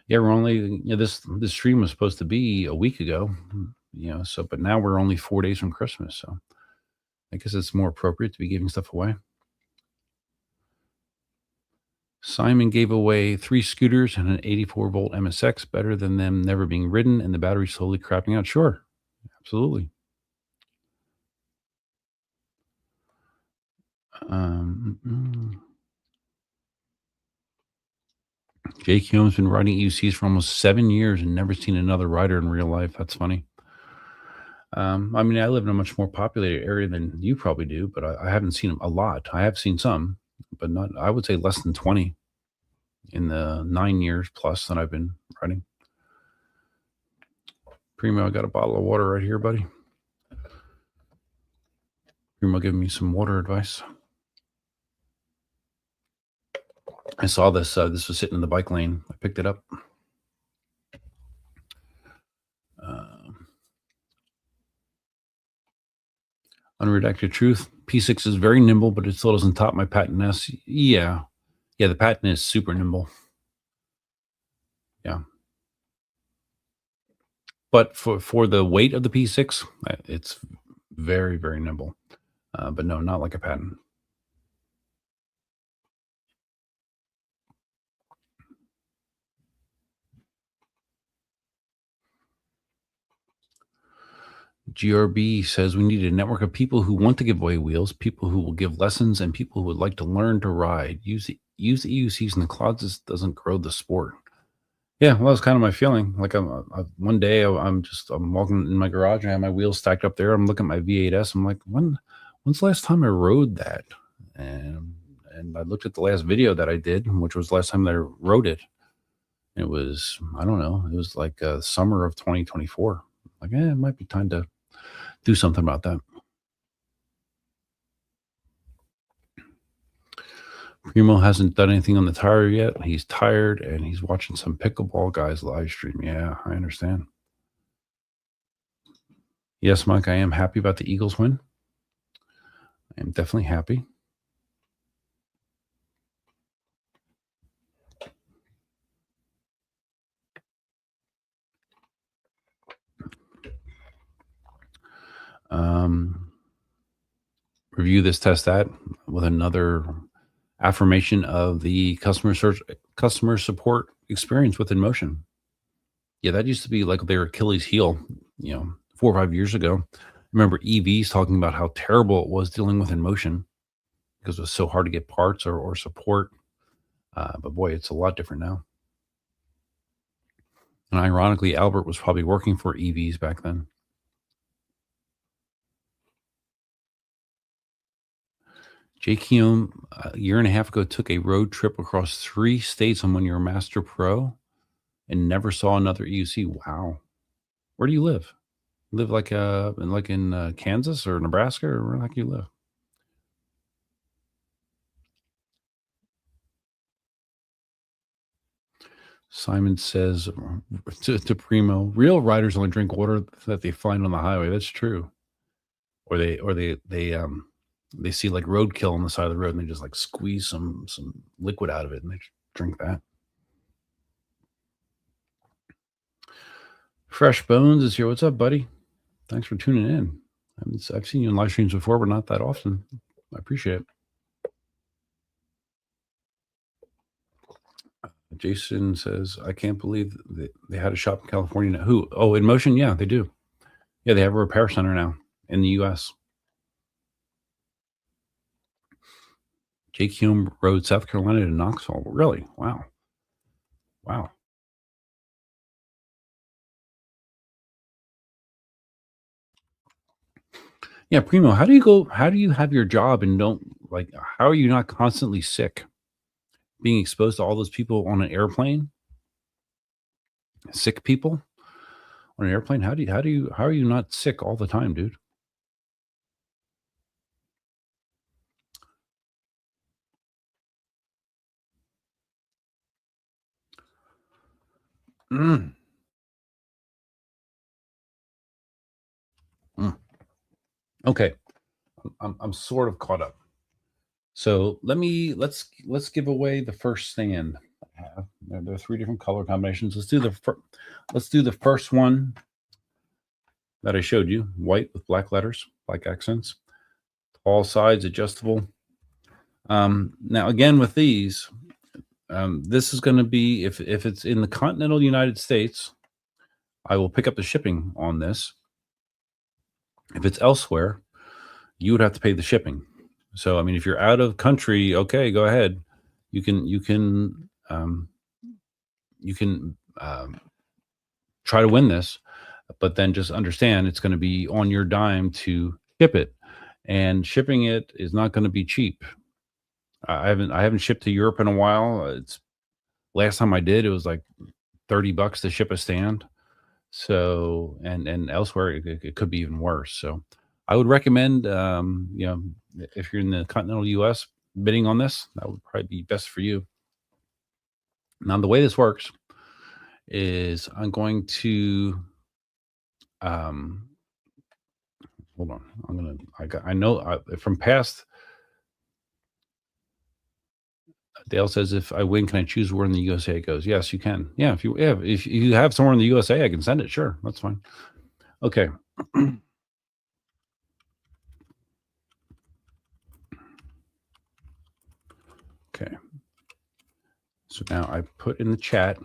Yeah, we're only this stream was supposed to be a week ago, but now we're only 4 days from Christmas, so I guess it's more appropriate to be giving stuff away. Simon gave away 3 scooters and an 84-volt MSX, better than them never being ridden and the battery slowly crapping out. Sure, absolutely. Jake Hume's been riding EUCs for almost 7 years and never seen another rider in real life. That's funny. I mean, I live in a much more populated area than you probably do, but I haven't seen them a lot. I have seen some, but not, I would say less than 20 in the 9 years plus that I've been riding. Primo, I got a bottle of water right here, buddy. Primo giving me some water advice. I saw this. This was sitting in the bike lane. I picked it up. Unredacted Truth. P6 is very nimble, but it still doesn't top my Patent S. Yeah. The Patent is super nimble. Yeah. But for the weight of the P6, it's very, very nimble. But no, not like a Patent. GRB says we need a network of people who want to give away wheels, people who will give lessons, and people who would like to learn to ride. Use EUCs in the closets doesn't grow the sport. Yeah, well, that's kind of my feeling. Like one day I'm walking in my garage and I have my wheels stacked up there. I'm looking at my V8S. I'm like, when's the last time I rode that? And I looked at the last video that I did, which was the last time that I rode it. It was, I don't know, it was like summer of 2024. Like, it might be time to do something about that. Primo hasn't done anything on the tire yet. He's tired and he's watching some pickleball guys live stream. Yeah, I understand. Yes, Mike, I am happy about the Eagles win. I am definitely happy. Review this, test that with another affirmation of the customer support experience with Inmotion. Yeah, that used to be like their Achilles heel, 4 or 5 years ago. I remember EVs talking about how terrible it was dealing with Inmotion because it was so hard to get parts or support. But boy, it's a lot different now. And ironically, Albert was probably working for EVs back then. Jake Hume, a year and a half ago, took a road trip across 3 states on when you're a Master Pro. and never saw another EUC. Wow. Where do you live? Live in Kansas or Nebraska, or where the heck you live? Simon says to Primo, real riders only drink water that they find on the highway. That's true. Or they see like roadkill on the side of the road and they just like squeeze some liquid out of it and they drink that. Fresh Bones is here. What's up, buddy? Thanks for tuning in. I've seen you in live streams before, but not that often. I appreciate it. Jason says, I can't believe they had a shop in California now. Who? Oh, Inmotion? Yeah, they do. Yeah, they have a repair center now in the U.S. Jake Hume Road, South Carolina to Knoxville. Really? Wow. Wow. Yeah, Primo, how do you have your job and don't like, how are you not constantly sick? Being exposed to all those people on an airplane? Sick people on an airplane? How are you not sick all the time, dude? Mm. Mm. Okay. I'm sort of caught up. So let's give away the first stand. There are 3 different color combinations. Let's do the first one that I showed you, white with black letters, black accents, all sides adjustable. Now again with these, this is going to be if it's in the continental United States, I will pick up the shipping on this. If it's elsewhere, you would have to pay the shipping. So I mean, if you're out of country, okay, go ahead. You can try to win this, but then just understand it's going to be on your dime to ship it, and shipping it is not going to be cheap. I haven't shipped to Europe in a while. It's last time I did, it was like $30 to ship a stand. So and elsewhere it could be even worse. So I would recommend, if you're in the continental U.S. bidding on this, that would probably be best for you. Now the way this works is I'm going to hold on. I know from past. Dale says, if I win, can I choose where in the USA it goes? Yes, you can. Yeah, if you have somewhere in the USA, I can send it. Sure, that's fine. Okay. Okay. So now I put in the chat.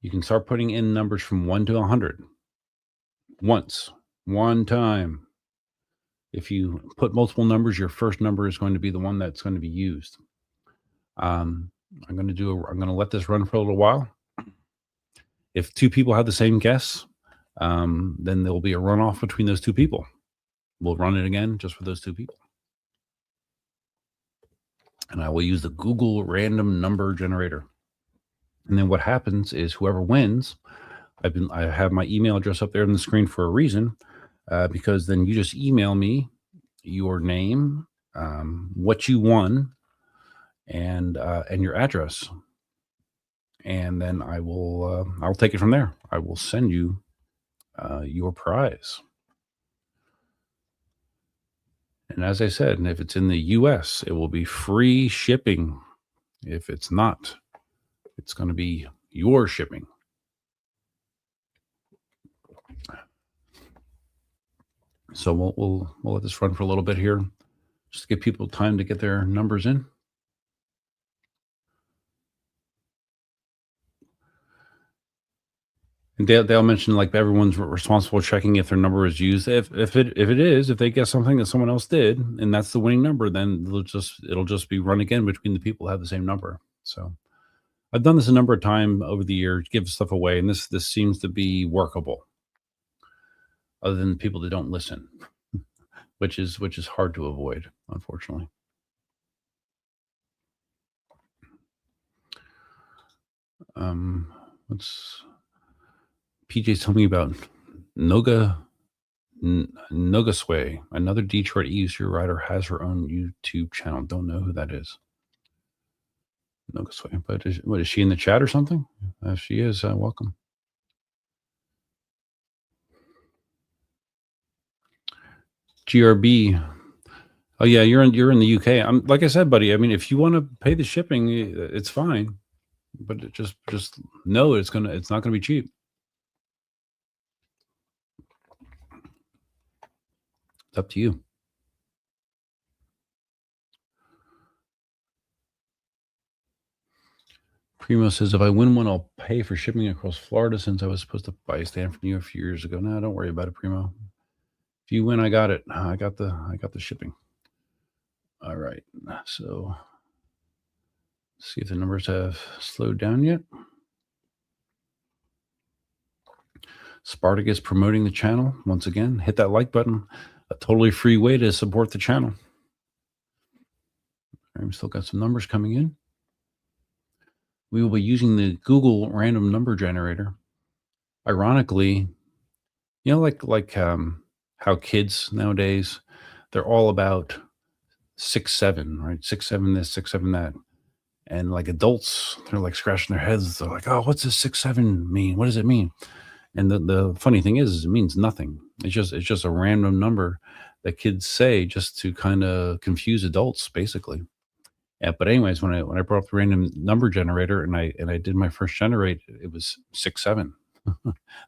You can start putting in numbers from 1 to 100. Once, one time. If you put multiple numbers, your first number is going to be the one that's going to be used. I'm going to let this run for a little while. If 2 people have the same guess, then there will be a runoff between those 2 people. We'll run it again just for those 2 people. And I will use the Google random number generator. And then what happens is whoever wins, I have my email address up there on the screen for a reason, because then you just email me your name, what you won, and your address, and then I'll take it from there. I will send you your prize. And as I said, if it's in the U.S., it will be free shipping. If it's not, it's going to be your shipping. So we'll let this run for a little bit here, just to give people time to get their numbers in. And Dale mentioned like everyone's responsible for checking if their number is used. If they get something that someone else did and that's the winning number, then it'll just be run again between the people who have the same number. So I've done this a number of times over the years, give stuff away, and this seems to be workable. Other than people that don't listen, which is hard to avoid, unfortunately. What's PJ's telling me about Nogasway, another Detroit user rider, has her own YouTube channel. Don't know who that is. Nogasway, but is she in the chat or something? If she is, welcome. GRB. Oh yeah, you're in the UK. I'm like I said, buddy. I mean, if you want to pay the shipping, it's fine, but just know it's not gonna be cheap. It's up to you. Primo says, if I win one, I'll pay for shipping across Florida since I was supposed to buy a stand from you a few years ago. No, don't worry about it, Primo. If you win, I got it. I got the shipping. All right. So see if the numbers have slowed down yet. Spartacus promoting the channel. Once again, hit that like button. A totally free way to support the channel. I've still got some numbers coming in. We will be using the Google random number generator. Ironically, you know, like how kids nowadays, they're all about 6, 7, right? 6, 7 this, 6, 7 that. And like adults, they're like scratching their heads. They're like, oh, what's this 6, 7 mean? What does it mean? And the funny thing is it means nothing. It's just a random number that kids say just to kind of confuse adults, basically. Yeah, but anyways, when I brought up the random number generator and I did my first generate, it was 6, 7.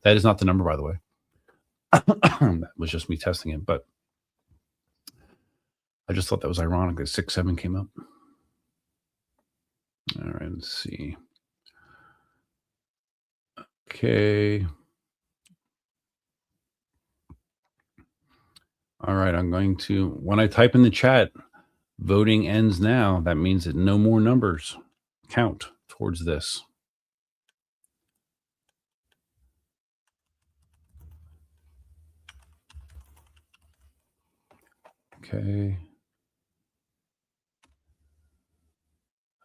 That is not the number, by the way. That was just me testing it, but I just thought that was ironic that 6, 7 came up. All right, let's see. Okay. All right, I'm going to, when I type in the chat, voting ends now, that means that no more numbers count towards this. Okay.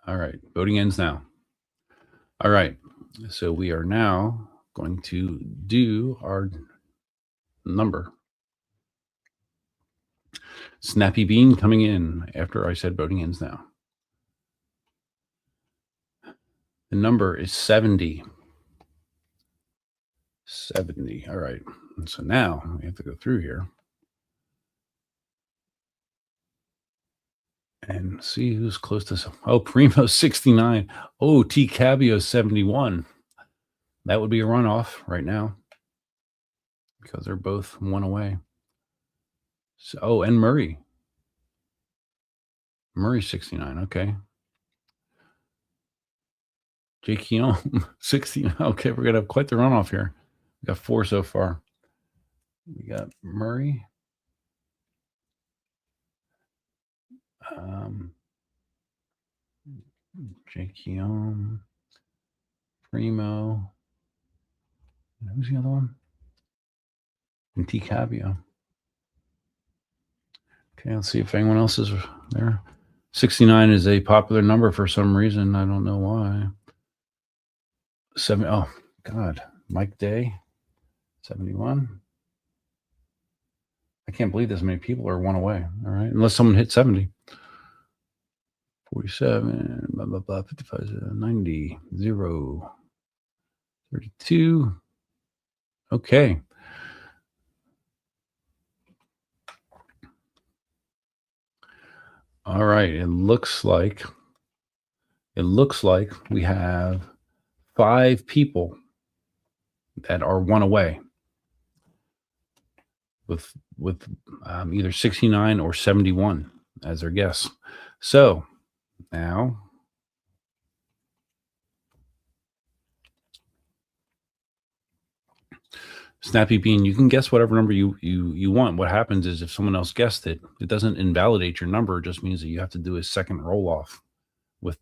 All right, voting ends now. All right, so we are now going to do our number. Snappy Bean coming in after I said voting ends now. The number is 70. 70. All right. So now we have to go through here and see who's close to some. Oh, Primo 69. Oh, T Cabio 71. That would be a runoff right now because they're both one away. So, oh, and Murray. Murray 69. Okay. Jake Keon 69. Okay, we're gonna have quite the runoff here. We got 4 so far. We got Murray. Jake Keon. Primo. Who's the other one? And T Cabio. Okay, let's see if anyone else is there. 69 is a popular number for some reason. I don't know why. 7. Oh, God. Mike Day. 71. I can't believe this many people are one away. All right. Unless someone hit 70. 47. Blah, blah, blah. 55. 90. 0. 32. Okay. All right. It looks like we have 5 people that are one away with either 69 or 71 as their guess. So now Snappy Bean, you can guess whatever number you want. What happens is if someone else guessed it, it doesn't invalidate your number. It just means that you have to do a second roll off with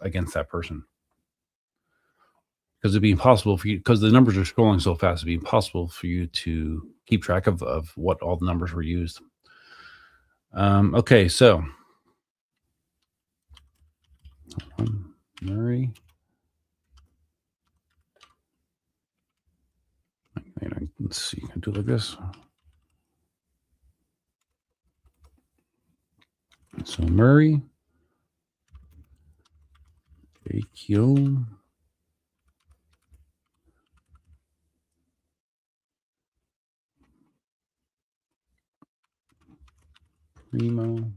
against that person. Because it'd be impossible for you, because the numbers are scrolling so fast, it'd be impossible for you to keep track of what all the numbers were used. Okay, so Murray Let's see. I do like this. So Murray, AQ, Primo.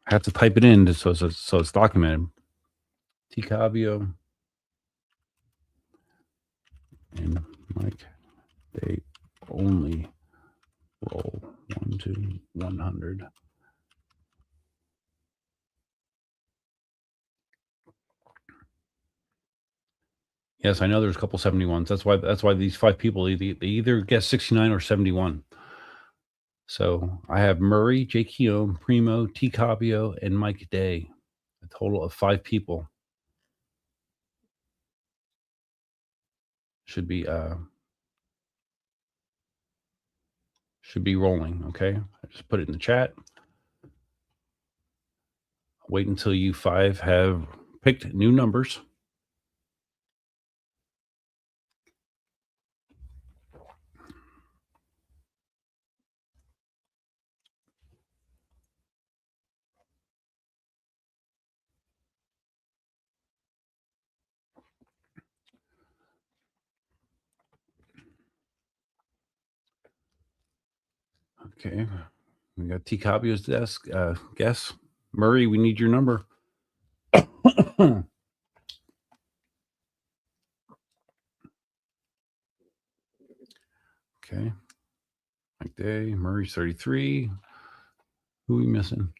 I have to type it in so it's documented. Ticavio and Mike, they only roll 1 to 100. Yes, I know there's a couple 71s. That's why these 5 people they either guess 69 or 71. So I have Murray, J. Keown, Primo, T. Cabio, and Mike Day. A total of 5 people. Should be rolling. Okay, I just put it in the chat. Wait until you 5 have picked new numbers. Okay, we got T. Cabio's desk. Guess. Murray, we need your number. Okay. Mike Day, Murray's 33. Who are we missing?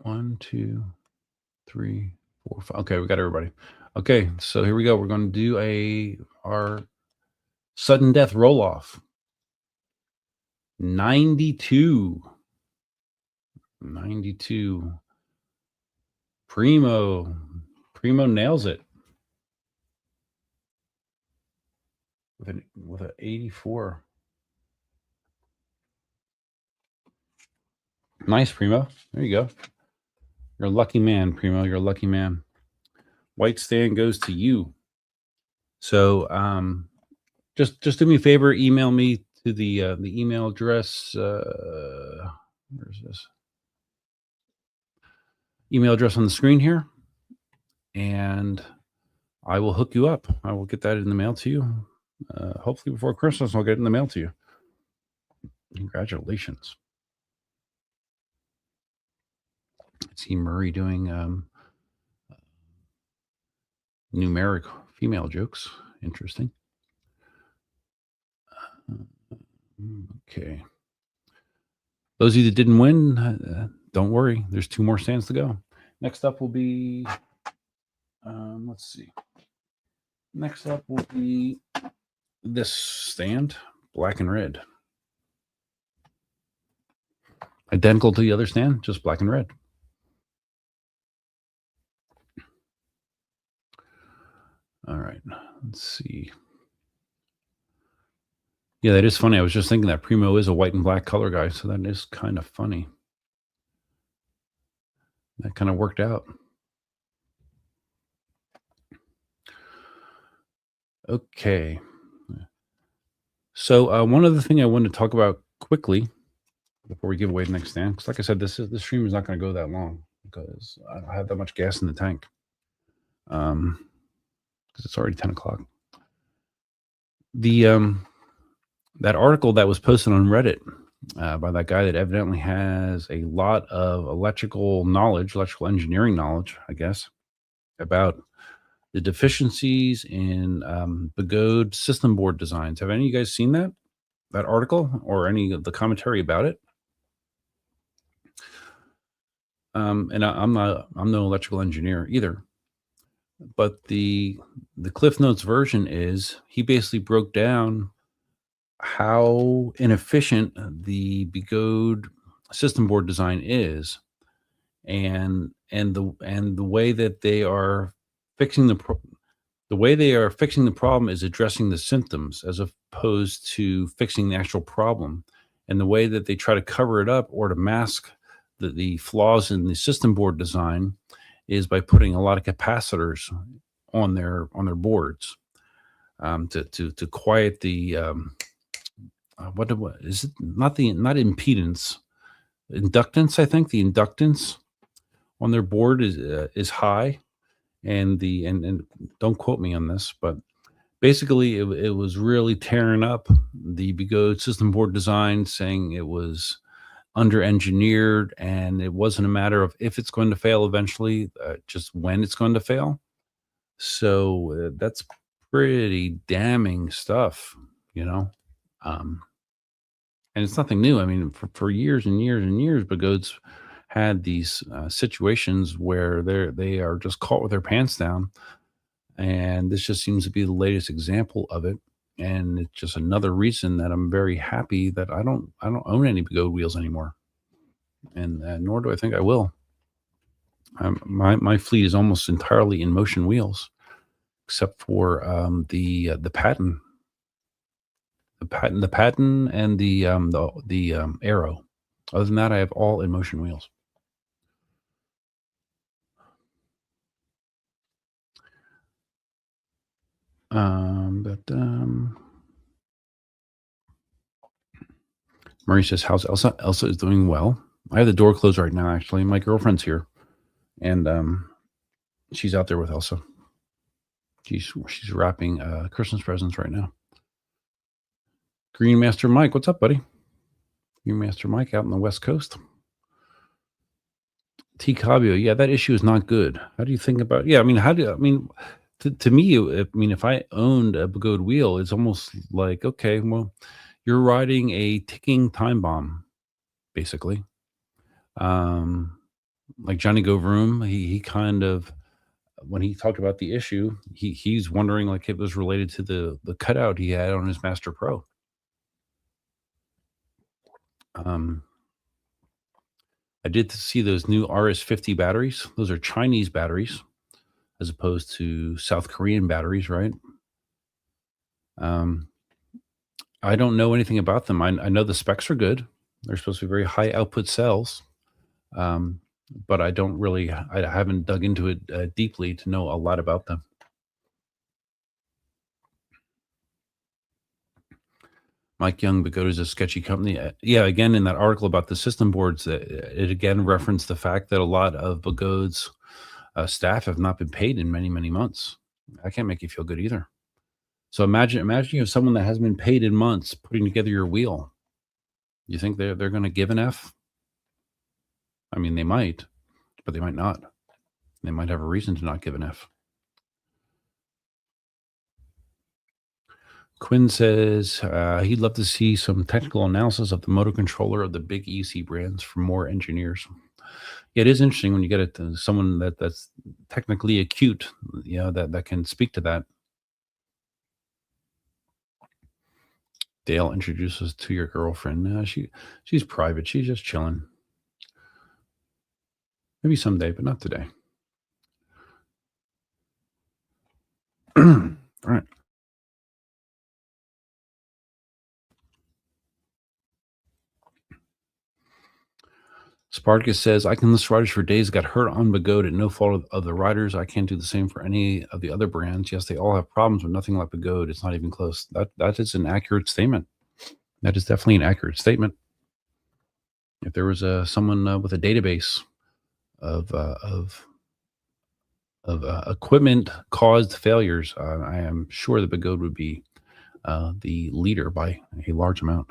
1, 2, 3, 4, 5. Okay, we got everybody. Okay, so here we go. We're going to do our sudden death roll off. 92. Primo nails it with an 84. Nice, Primo. There you go. You're a lucky man, Primo. You're a lucky man. White stand goes to you. So just do me a favor, email me to the email address. Where's this? Email address on the screen here, and I will hook you up. I will get that in the mail to you. Hopefully before Christmas, I'll get it in the mail to you. Congratulations. I see Murray doing numeric female jokes. Interesting. Okay. Those of you that didn't win, don't worry. There's 2 more stands to go. Next up will be, let's see. Next up will be this stand, black and red. Identical to the other stand, just black and red. All right, let's see. Yeah, that is funny. I was just thinking that Primo is a white and black color guy, so that is kind of funny. That kind of worked out. Okay. So one other thing I wanted to talk about quickly before we give away the next stand, because like I said, this stream is not going to go that long because I don't have that much gas in the tank. Because it's already 10 o'clock. The that article that was posted on Reddit by that guy that evidently has a lot of electrical engineering knowledge, I guess, about the deficiencies in Begode system board designs. Have any of you guys seen that article or any of the commentary about it? And I'm no electrical engineer either, but the Cliff Notes version is he basically broke down how inefficient the Begode system board design is, and the way that they are fixing the problem is addressing the symptoms as opposed to fixing the actual problem, and the way that they try to cover it up or to mask the flaws in the system board design is by putting a lot of capacitors on their boards, to quiet the, what is it? Not impedance, inductance. I think the inductance on their board is high, and don't quote me on this, but basically it was really tearing up the Begode system board design, saying it was under engineered, and it wasn't a matter of if it's going to fail eventually, just when it's going to fail. So that's pretty damning stuff, you know. Um, and it's nothing new. I mean, for years and years and years, Begode's had these situations where they are just caught with their pants down, and this just seems to be the latest example of it. And it's just another reason that I'm very happy that I don't own any Begode wheels anymore, and nor do I think I will. My fleet is almost entirely Inmotion wheels, except for the patent, and the Arrow. Other than that, I have all Inmotion wheels. But Murray says, "How's Elsa?" Elsa is doing well. I have the door closed right now. Actually, my girlfriend's here, and she's out there with Elsa. She's wrapping Christmas presents right now. Green Master Mike, what's up, buddy? Green Master Mike out on the West Coast. T Cabio, yeah, that issue is not good. How do you think about? Yeah, I mean, to me, if I owned a Begode wheel, it's almost like, okay, well, you're riding a ticking time bomb, basically. Like Johnny Go Vroom, he kind of, when he talked about the issue, he's wondering like if it was related to the cutout he had on his Master Pro. I did see those new RS50 batteries. Those are Chinese batteries as opposed to South Korean batteries, right? I don't know anything about them. I know the specs are good. They're supposed to be very high output cells, but I haven't dug into it deeply to know a lot about them. Mike Young, Begode is a sketchy company. Yeah, again, in that article about the system boards, it again referenced the fact that a lot of Begode's staff have not been paid in many, many months. I can't make you feel good either. So imagine you have someone that hasn't been paid in months putting together your wheel. You think they're going to give an F? I mean, they might, but they might not. They might have a reason to not give an F. Quinn says he'd love to see some technical analysis of the motor controller of the big EC brands from more engineers. Yeah, it is interesting when you get it to someone that's technically acute, that can speak to that. Dale introduces to your girlfriend. She's private. She's just chilling. Maybe someday, but not today. All right. Spartacus says, I can list riders for days got hurt on Begode at no fault of the riders. I can't do the same for any of the other brands. Yes, they all have problems, but nothing like Begode. It's not even close. That is an accurate statement. That is definitely an accurate statement. If there was someone with a database of equipment caused failures, I am sure the Begode would be the leader by a large amount.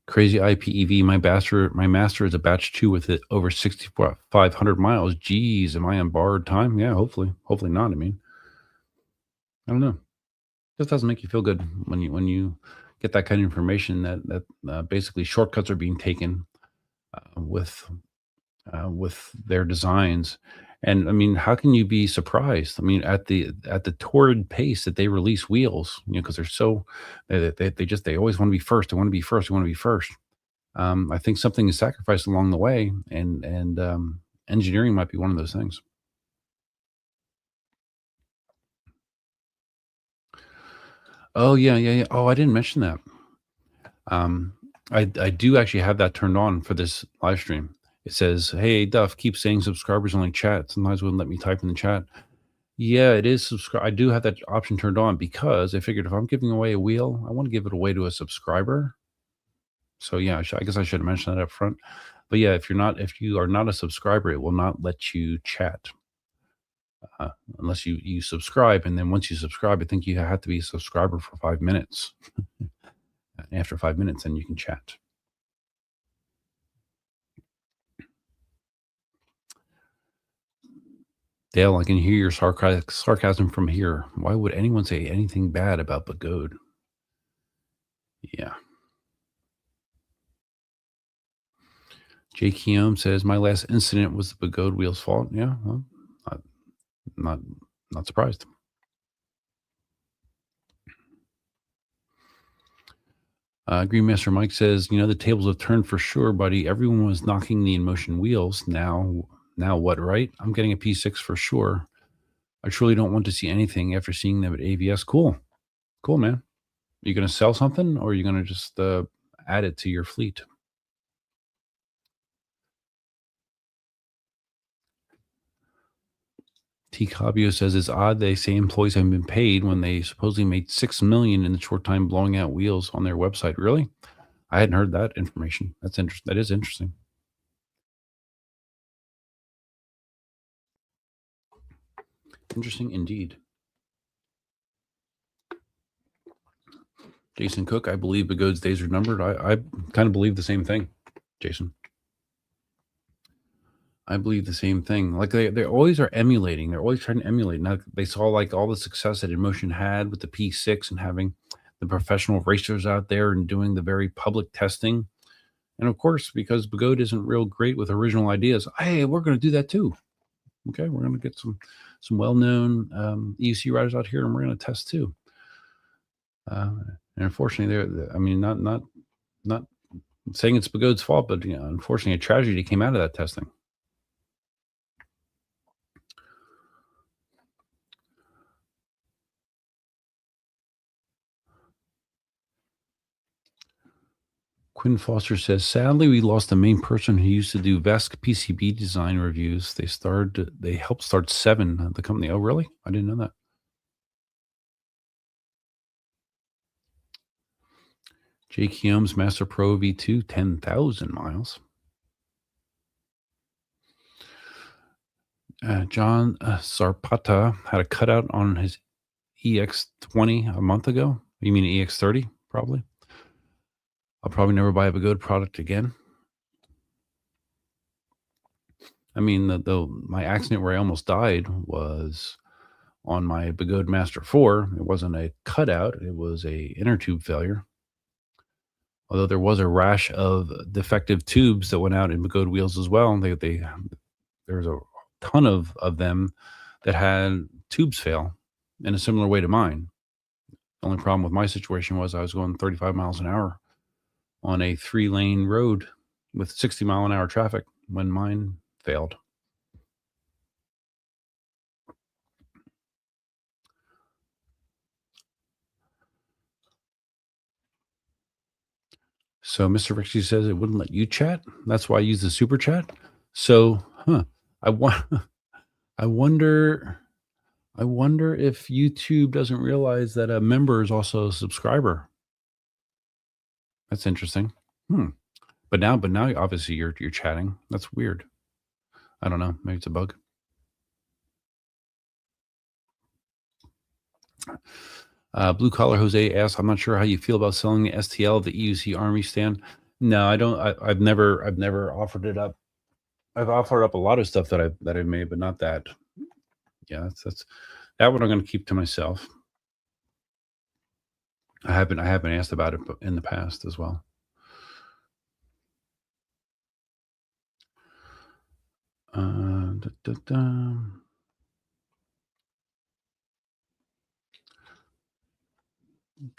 Crazy IPEV. My master is a batch 2 with it over 6,500 miles. Geez, am I on borrowed time? Yeah, hopefully not. I mean, I don't know. Just doesn't make you feel good when you get that kind of information that basically shortcuts are being taken with their designs. And I mean, how can you be surprised? I mean, at the torrid pace that they release wheels, because they're so they always want to be first. They want to be first. They want to be first. I think something is sacrificed along the way, and engineering might be one of those things. Oh yeah. Oh, I didn't mention that. I do actually have that turned on for this live stream. It says, "Hey, Duff, keep saying subscribers only chat." Sometimes it wouldn't let me type in the chat. Yeah, it is subscribe. I do have that option turned on because I figured if I'm giving away a wheel, I want to give it away to a subscriber. So yeah, I guess I should have mentioned that up front. But yeah, if you are not a subscriber, it will not let you chat uh, unless you subscribe. And then once you subscribe, I think you have to be a subscriber for 5 minutes. After 5 minutes, then you can chat. Dale, I can hear your sarcasm from here. Why would anyone say anything bad about Bagode? Yeah. Jake Keom says, my last incident was the Bagode wheel's fault. Yeah, well, not, not, not surprised. Green Master Mike says, the tables have turned for sure, buddy. Everyone was knocking the Inmotion wheels. Now what, right? I'm getting a P6 for sure. I truly don't want to see anything after seeing them at AVS. Cool, man. Are you going to sell something, or are you going to just add it to your fleet? T. Cabio says it's odd they say employees haven't been paid when they supposedly made $6 million in the short time blowing out wheels on their website. Really? I hadn't heard that information. That's interesting. That is interesting. Interesting indeed. Jason Cook, I believe Bagode's days are numbered. I kind of believe the same thing, Jason. I believe the same thing. Like they always are emulating. They're always trying to emulate. Now they saw like all the success that Inmotion had with the P6 and having the professional racers out there and doing the very public testing. And of course, because Bagode isn't real great with original ideas, hey, we're going to do that too. Okay, we're going to get some well-known EUC riders out here, and we're going to test too. And unfortunately, not saying it's Bagode's fault, but unfortunately, a tragedy came out of that testing. Quinn Foster says, sadly, we lost the main person who used to do VESC PCB design reviews. They helped start Seven, the company. Oh, really? I didn't know that. Jake Hume's Master Pro V2, 10,000 miles. John Sarpata had a cutout on his EX20 a month ago. You mean EX30? Probably. I'll probably never buy a Bagode product again. I mean, my accident where I almost died was on my Bagode Master 4. It wasn't a cutout; it was a inner tube failure. Although there was a rash of defective tubes that went out in Bagode wheels as well. There was a ton of them that had tubes fail in a similar way to mine. The only problem with my situation was I was going 35 miles an hour on a 3-lane road with 60-mile-an-hour traffic when mine failed. So Mr. Rixie says it wouldn't let you chat. That's why I use the super chat. So, I want. I wonder. I wonder if YouTube doesn't realize that a member is also a subscriber. That's interesting. But now, obviously you're chatting. That's weird. I don't know. Maybe it's a bug. Blue Collar Jose asks, I'm not sure how you feel about selling the STL of the EUC Army stand. No, I don't. I've never offered it up. I've offered up a lot of stuff that I've made, but not that. Yeah, that's that one I'm going to keep to myself. I haven't asked about it in the past as well.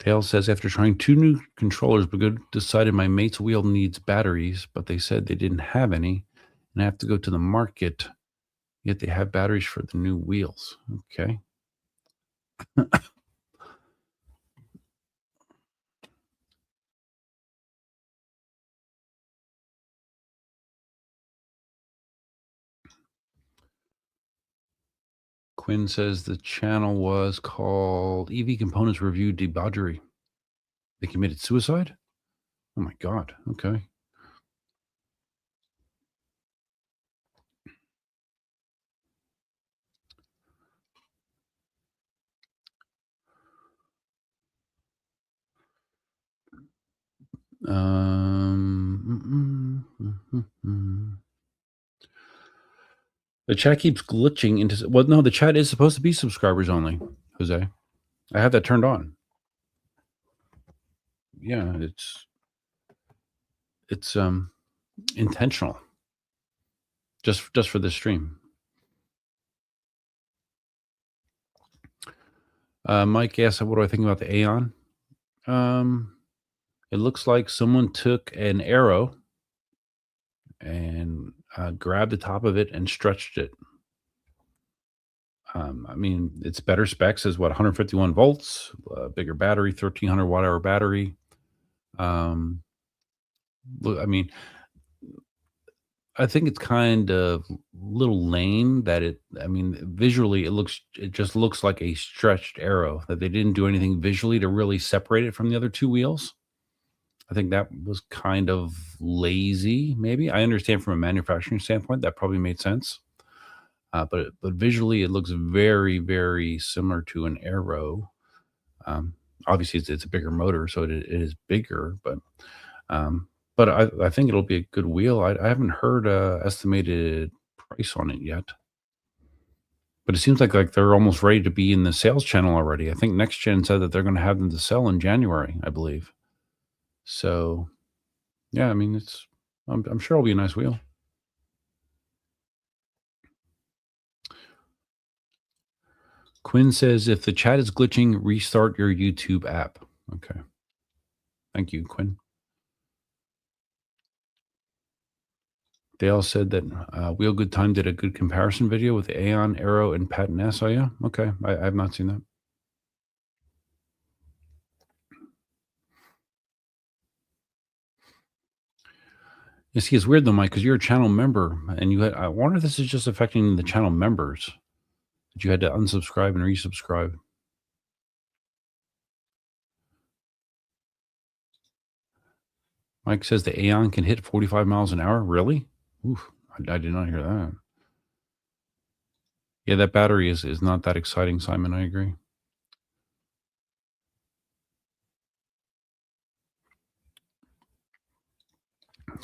Dale says, after trying 2 new controllers, Bagode decided my mate's wheel needs batteries, but they said they didn't have any, and I have to go to the market. Yet they have batteries for the new wheels. Okay. Quinn says the channel was called EV Components Review Debauchery. They committed suicide? Oh my God. Okay. The chat keeps glitching into. Well, no, the chat is supposed to be subscribers only, Jose. I have that turned on. Yeah, it's intentional. Just for this stream. Mike asked, "What do I think about the Aeon?" It looks like someone took an arrow and grabbed the top of it and stretched it. I mean, it's better specs as 151 volts, bigger battery, 1300 watt hour battery. I mean, I think it's kind of little lame that visually it just looks like a stretched arrow, that they didn't do anything visually to really separate it from the other two wheels. I think that was kind of lazy, maybe. I understand from a manufacturing standpoint, that probably made sense. But visually, it looks very, very similar to an arrow. Obviously, it's a bigger motor, so it is bigger, but I think it'll be a good wheel. I haven't heard a estimated price on it yet, but it seems like they're almost ready to be in the sales channel already. I think Next Gen said that they're going to have them to sell in January, I believe. So, yeah, I mean, I'm sure it'll be a nice wheel. Quinn says, if the chat is glitching, restart your YouTube app. Okay. Thank you, Quinn. Dale said that Wheel Good Time did a good comparison video with the Aeon, Aero, and Patent S. Oh, yeah? Okay. I have not seen that. You see, it's weird though, Mike, because you're a channel member, and I wonder if this is just affecting the channel members, that you had to unsubscribe and resubscribe. Mike says the Aeon can hit 45 miles an hour. Really? Oof, I did not hear that. Yeah, that battery is not that exciting, Simon. I agree.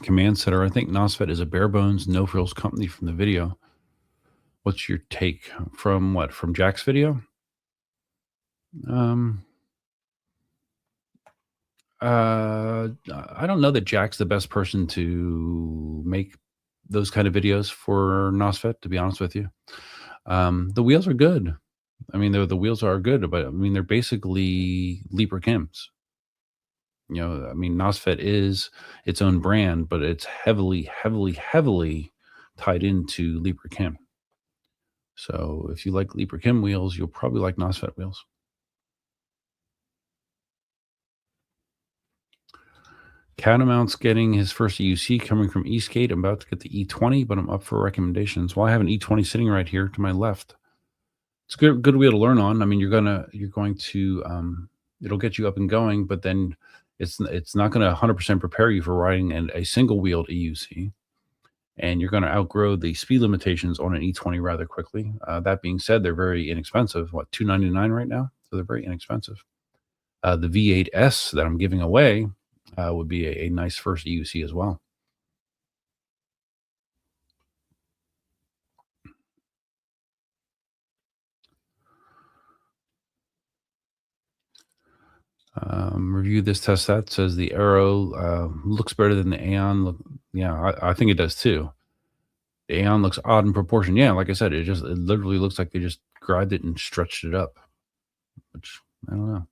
Command Center, I think NOSFET is a bare bones, no frills company from the video. What's your take from what? From Jack's video? I don't know that Jack's the best person to make those kind of videos for NOSFET, to be honest with you. The wheels are good. I mean, the wheels are good, but I mean, they're basically Libra Chems. You know, I mean, NOSFET is its own brand, but it's heavily, heavily, heavily tied into Libra Chem. So if you like Libra Chem wheels, you'll probably like NOSFET wheels. Catamount's getting his first EUC coming from Eastgate. I'm about to get the E20, but I'm up for recommendations. Well, I have an E20 sitting right here to my left. It's a good wheel to learn on. I mean, you're going to it'll get you up and going, but then it's not going to 100% prepare you for riding a single wheeled EUC, and you're going to outgrow the speed limitations on an E20 rather quickly. That being said, they're very inexpensive. What, $299 right now? So they're very inexpensive. The V8S that I'm giving away would be a nice first EUC as well. Review this, test that. Says the Aero looks better than the Aeon. Yeah, I think it does too. The Aeon looks odd in proportion. Yeah, like I said, it literally looks like they just grabbed it and stretched it up, which I don't know.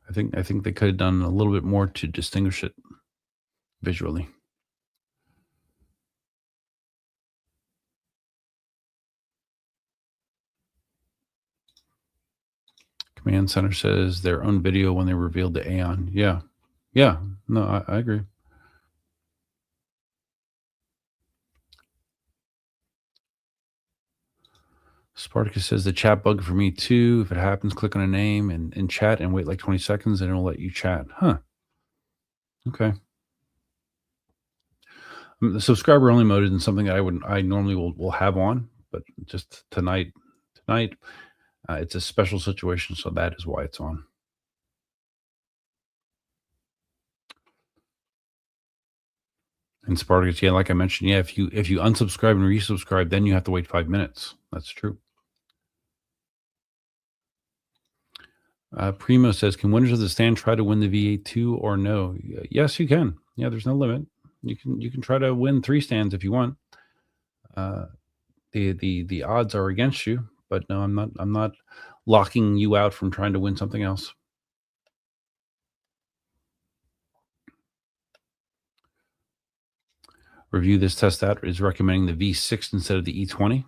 I think they could have done a little bit more to distinguish it visually. Command Center says their own video when they revealed the Aeon. Yeah. No, I agree. Spartacus says the chat bug for me too. If it happens, click on a name and chat and wait like 20 seconds and it'll let you chat. Huh. Okay. The subscriber only mode isn't something I normally will have on, but just tonight, it's a special situation, so that is why it's on. And Spartacus, yeah, like I mentioned, yeah, if you unsubscribe and resubscribe, then you have to wait 5 minutes. That's true. Primo says, "Can winners of the stand try to win the V8 too, or no?" Yes, you can. Yeah, there's no limit. You can try to win 3 stands if you want. The odds are against you, but no, I'm not locking you out from trying to win something else. Review this test that is recommending the V6 instead of the E20,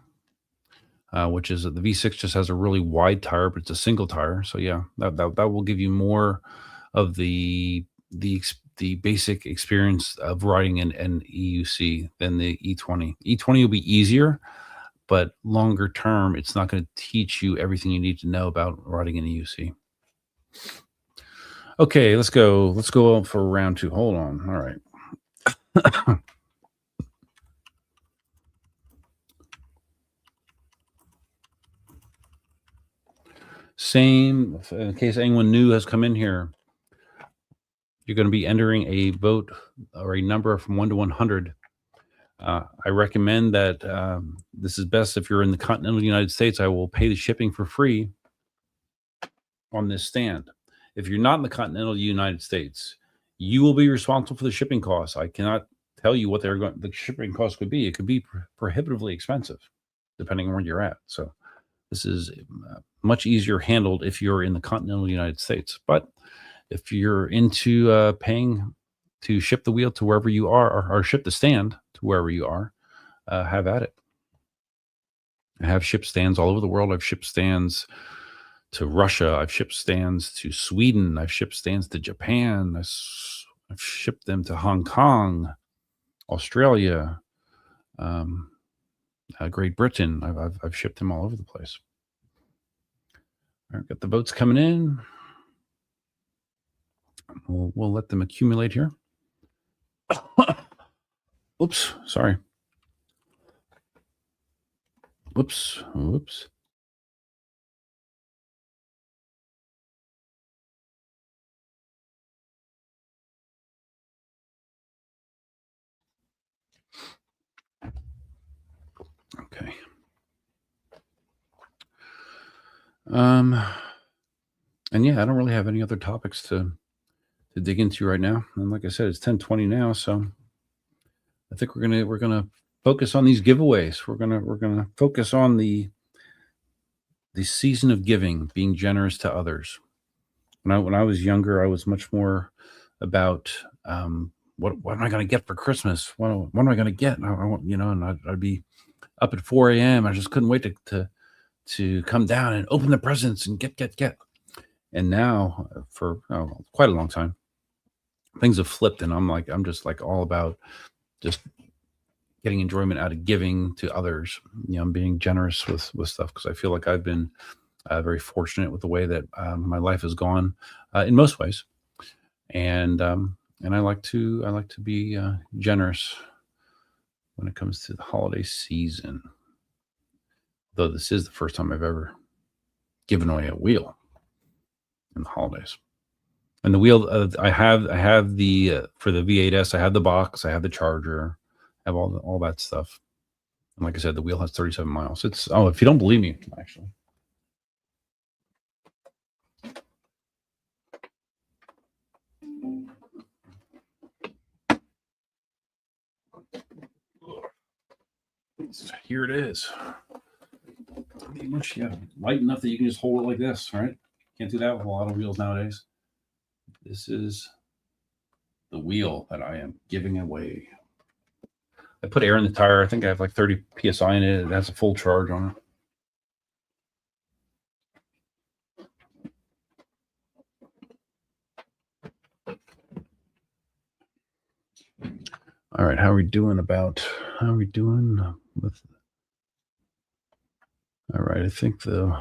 which is the V6 just has a really wide tire, but it's a single tire. So yeah, that will give you more of the basic experience of riding an EUC than the E20. E20 will be easier, but longer term, it's not going to teach you everything you need to know about riding an EUC. Okay, let's go. Let's go for round 2. Hold on. All right. Same, in case anyone new has come in here, you're going to be entering a vote or a number from 1 to 100. I recommend that this is best if you're in the continental United States. I will pay the shipping for free on this stand. If you're not in the continental United States, you will be responsible for the shipping costs. I cannot tell you what the shipping costs could be. It could be prohibitively expensive, depending on where you're at. So this is much easier handled if you're in the continental United States. But if you're into paying to ship the wheel to wherever you are, or ship the stand to wherever you are, have at it. I have shipped stands all over the world. I've shipped stands to Russia. I've shipped stands to Sweden. I've shipped stands to Japan. I've shipped them to Hong Kong, Australia, Great Britain. I've shipped them all over the place. All right, got the votes coming in. We'll let them accumulate here. Oops, sorry. Whoops. Okay. And yeah, I don't really have any other topics to dig into right now. And like I said, it's 10:20 now, so I think we're gonna focus on these giveaways. We're gonna focus on the season of giving, being generous to others. When I was younger, I was much more about what am I going to get for Christmas? What am I going to get? I want, and I'd be up at 4 a.m. I just couldn't wait to come down and open the presents and get. And now, for quite a long time, things have flipped, and I'm just like all about just getting enjoyment out of giving to others. I'm being generous with stuff because I feel like I've been very fortunate with the way that my life has gone in most ways, and I like to be generous when it comes to the holiday season. Though this is the first time I've ever given away a wheel in the holidays. And the wheel I have the for the V8S, I have the box, I have the charger, I have all that stuff. And like I said, the wheel has 37 miles. If you don't believe me, actually. Here it is. Light enough that you can just hold it like this, right? Can't do that with a lot of wheels nowadays. This is the wheel that I am giving away. I put air in the tire. I think I have like 30 PSI in it. It has a full charge on it. All right, how are we doing with All right, I think the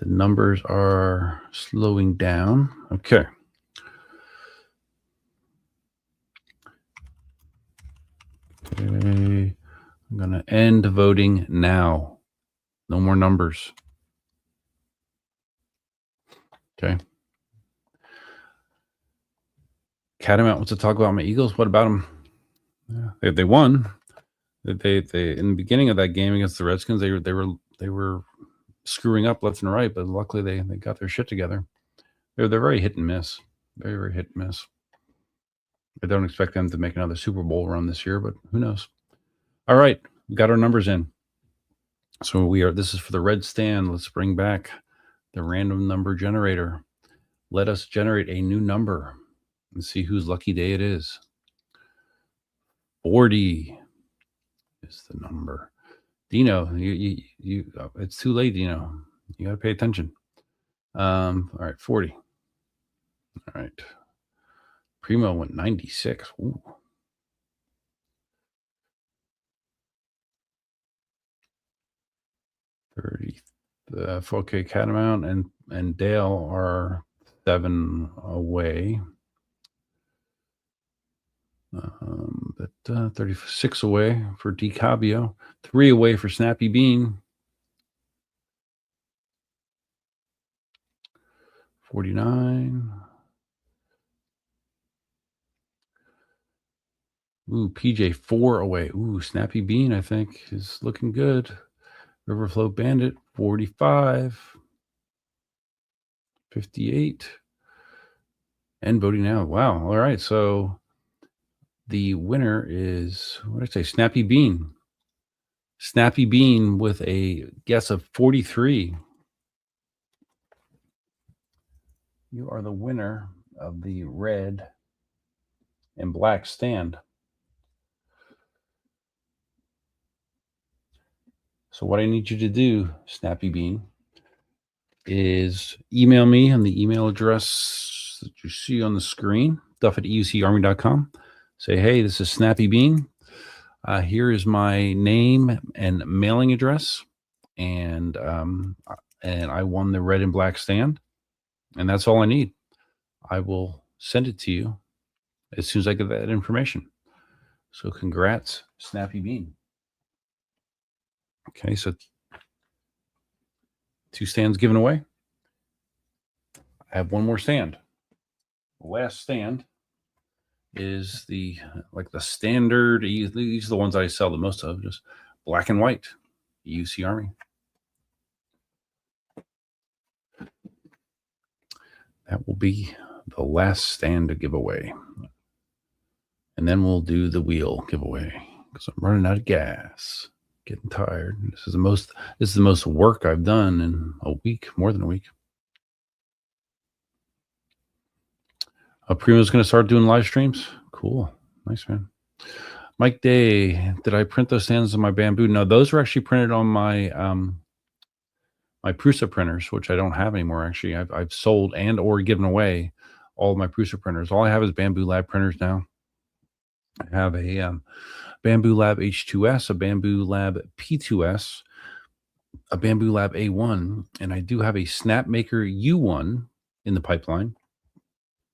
numbers are slowing down. Okay. Okay. I'm going to end voting now. No more numbers. Okay. Catamount wants to talk about my Eagles. What about them? Yeah, they won. They in the beginning of that game against the Redskins, they were screwing up left and right, but luckily they got their shit together. They're very hit and miss. Very, very hit and miss. I don't expect them to make another Super Bowl run this year, but who knows? All right, we got our numbers in. So this is for the red stand. Let's bring back the random number generator. Let us generate a new number and see whose lucky day it is. 40 is the number. Dino, you it's too late, Dino. You got to pay attention. All right, 40. All right. Primo went 96. Ooh. 30. Okay, Catamount and Dale are 7 away. But 36 away for DiCabio, 3 away for Snappy Bean, 49. Ooh, PJ 4 away. Ooh, Snappy Bean, I think, is looking good. Riverflow Bandit, 45. 58. And voting now. Wow. All right. So the winner is, what did I say? Snappy Bean. Snappy Bean with a guess of 43. You are the winner of the red and black stand. So what I need you to do, Snappy Bean, is email me on the email address that you see on the screen, duff@eucarmy.com. Say, hey, this is Snappy Bean. Here is my name and mailing address, and I won the red and black stand, and that's all I need. I will send it to you as soon as I get that information. So congrats, Snappy Bean. Okay, so 2 stands given away. I have 1 more stand. The last stand is the standard. These are the ones I sell the most of, just black and white, UC Army. That will be the last stand to give away. And then we'll do the wheel giveaway because I'm running out of gas. Getting tired. This is the most work I've done in a week, more than a week. Primo's going to start doing live streams. Cool. Nice, man. Mike Day, did I print those stands on my Bamboo? No, those were actually printed on my my Prusa printers, which I don't have anymore. Actually, I've sold and or given away all of my Prusa printers. All I have is Bamboo Lab printers now. I have a Bamboo Lab H2S, a Bamboo Lab P2S, a Bamboo Lab A1, and I do have a Snapmaker U1 in the pipeline,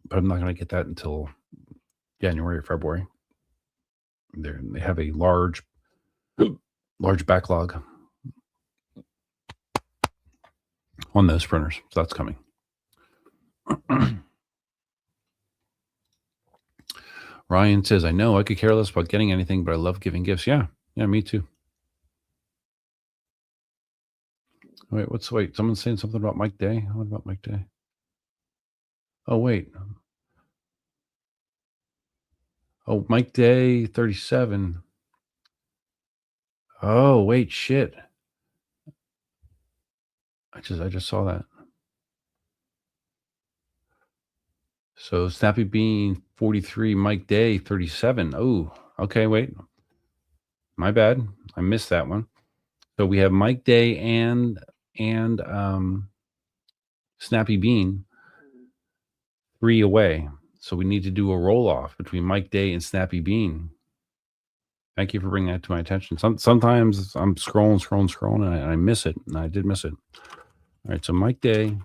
but I'm not going to get that until January or February. They have a large backlog on those printers, so that's coming. Ryan says, I know I could care less about getting anything, but I love giving gifts. Yeah, me too. Wait, someone's saying something about Mike Day. What about Mike Day? Oh, wait. Oh, Mike Day, 37. Oh, wait, shit. I just saw that. So Snappy Bean, 43, Mike Day, 37. Oh, okay, wait. My bad. I missed that one. So we have Mike Day and Snappy Bean 3 away. So we need to do a roll off between Mike Day and Snappy Bean. Thank you for bringing that to my attention. Sometimes I'm scrolling, and I miss it, and I did miss it. All right, so Mike Day,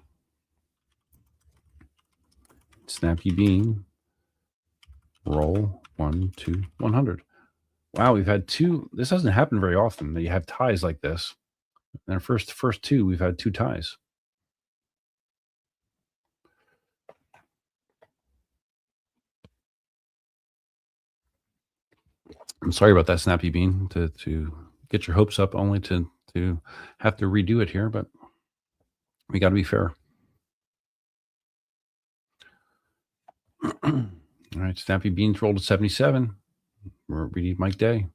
Snappy Bean, roll 1 to 100. Wow, we've had two. This doesn't happen very often that you have ties like this. In our first two, we've had two ties. I'm sorry about that, Snappy Bean, to get your hopes up, only to have to redo it here, but we got to be fair. All right, Snappy Beans rolled a 77. We're reading Mike Day.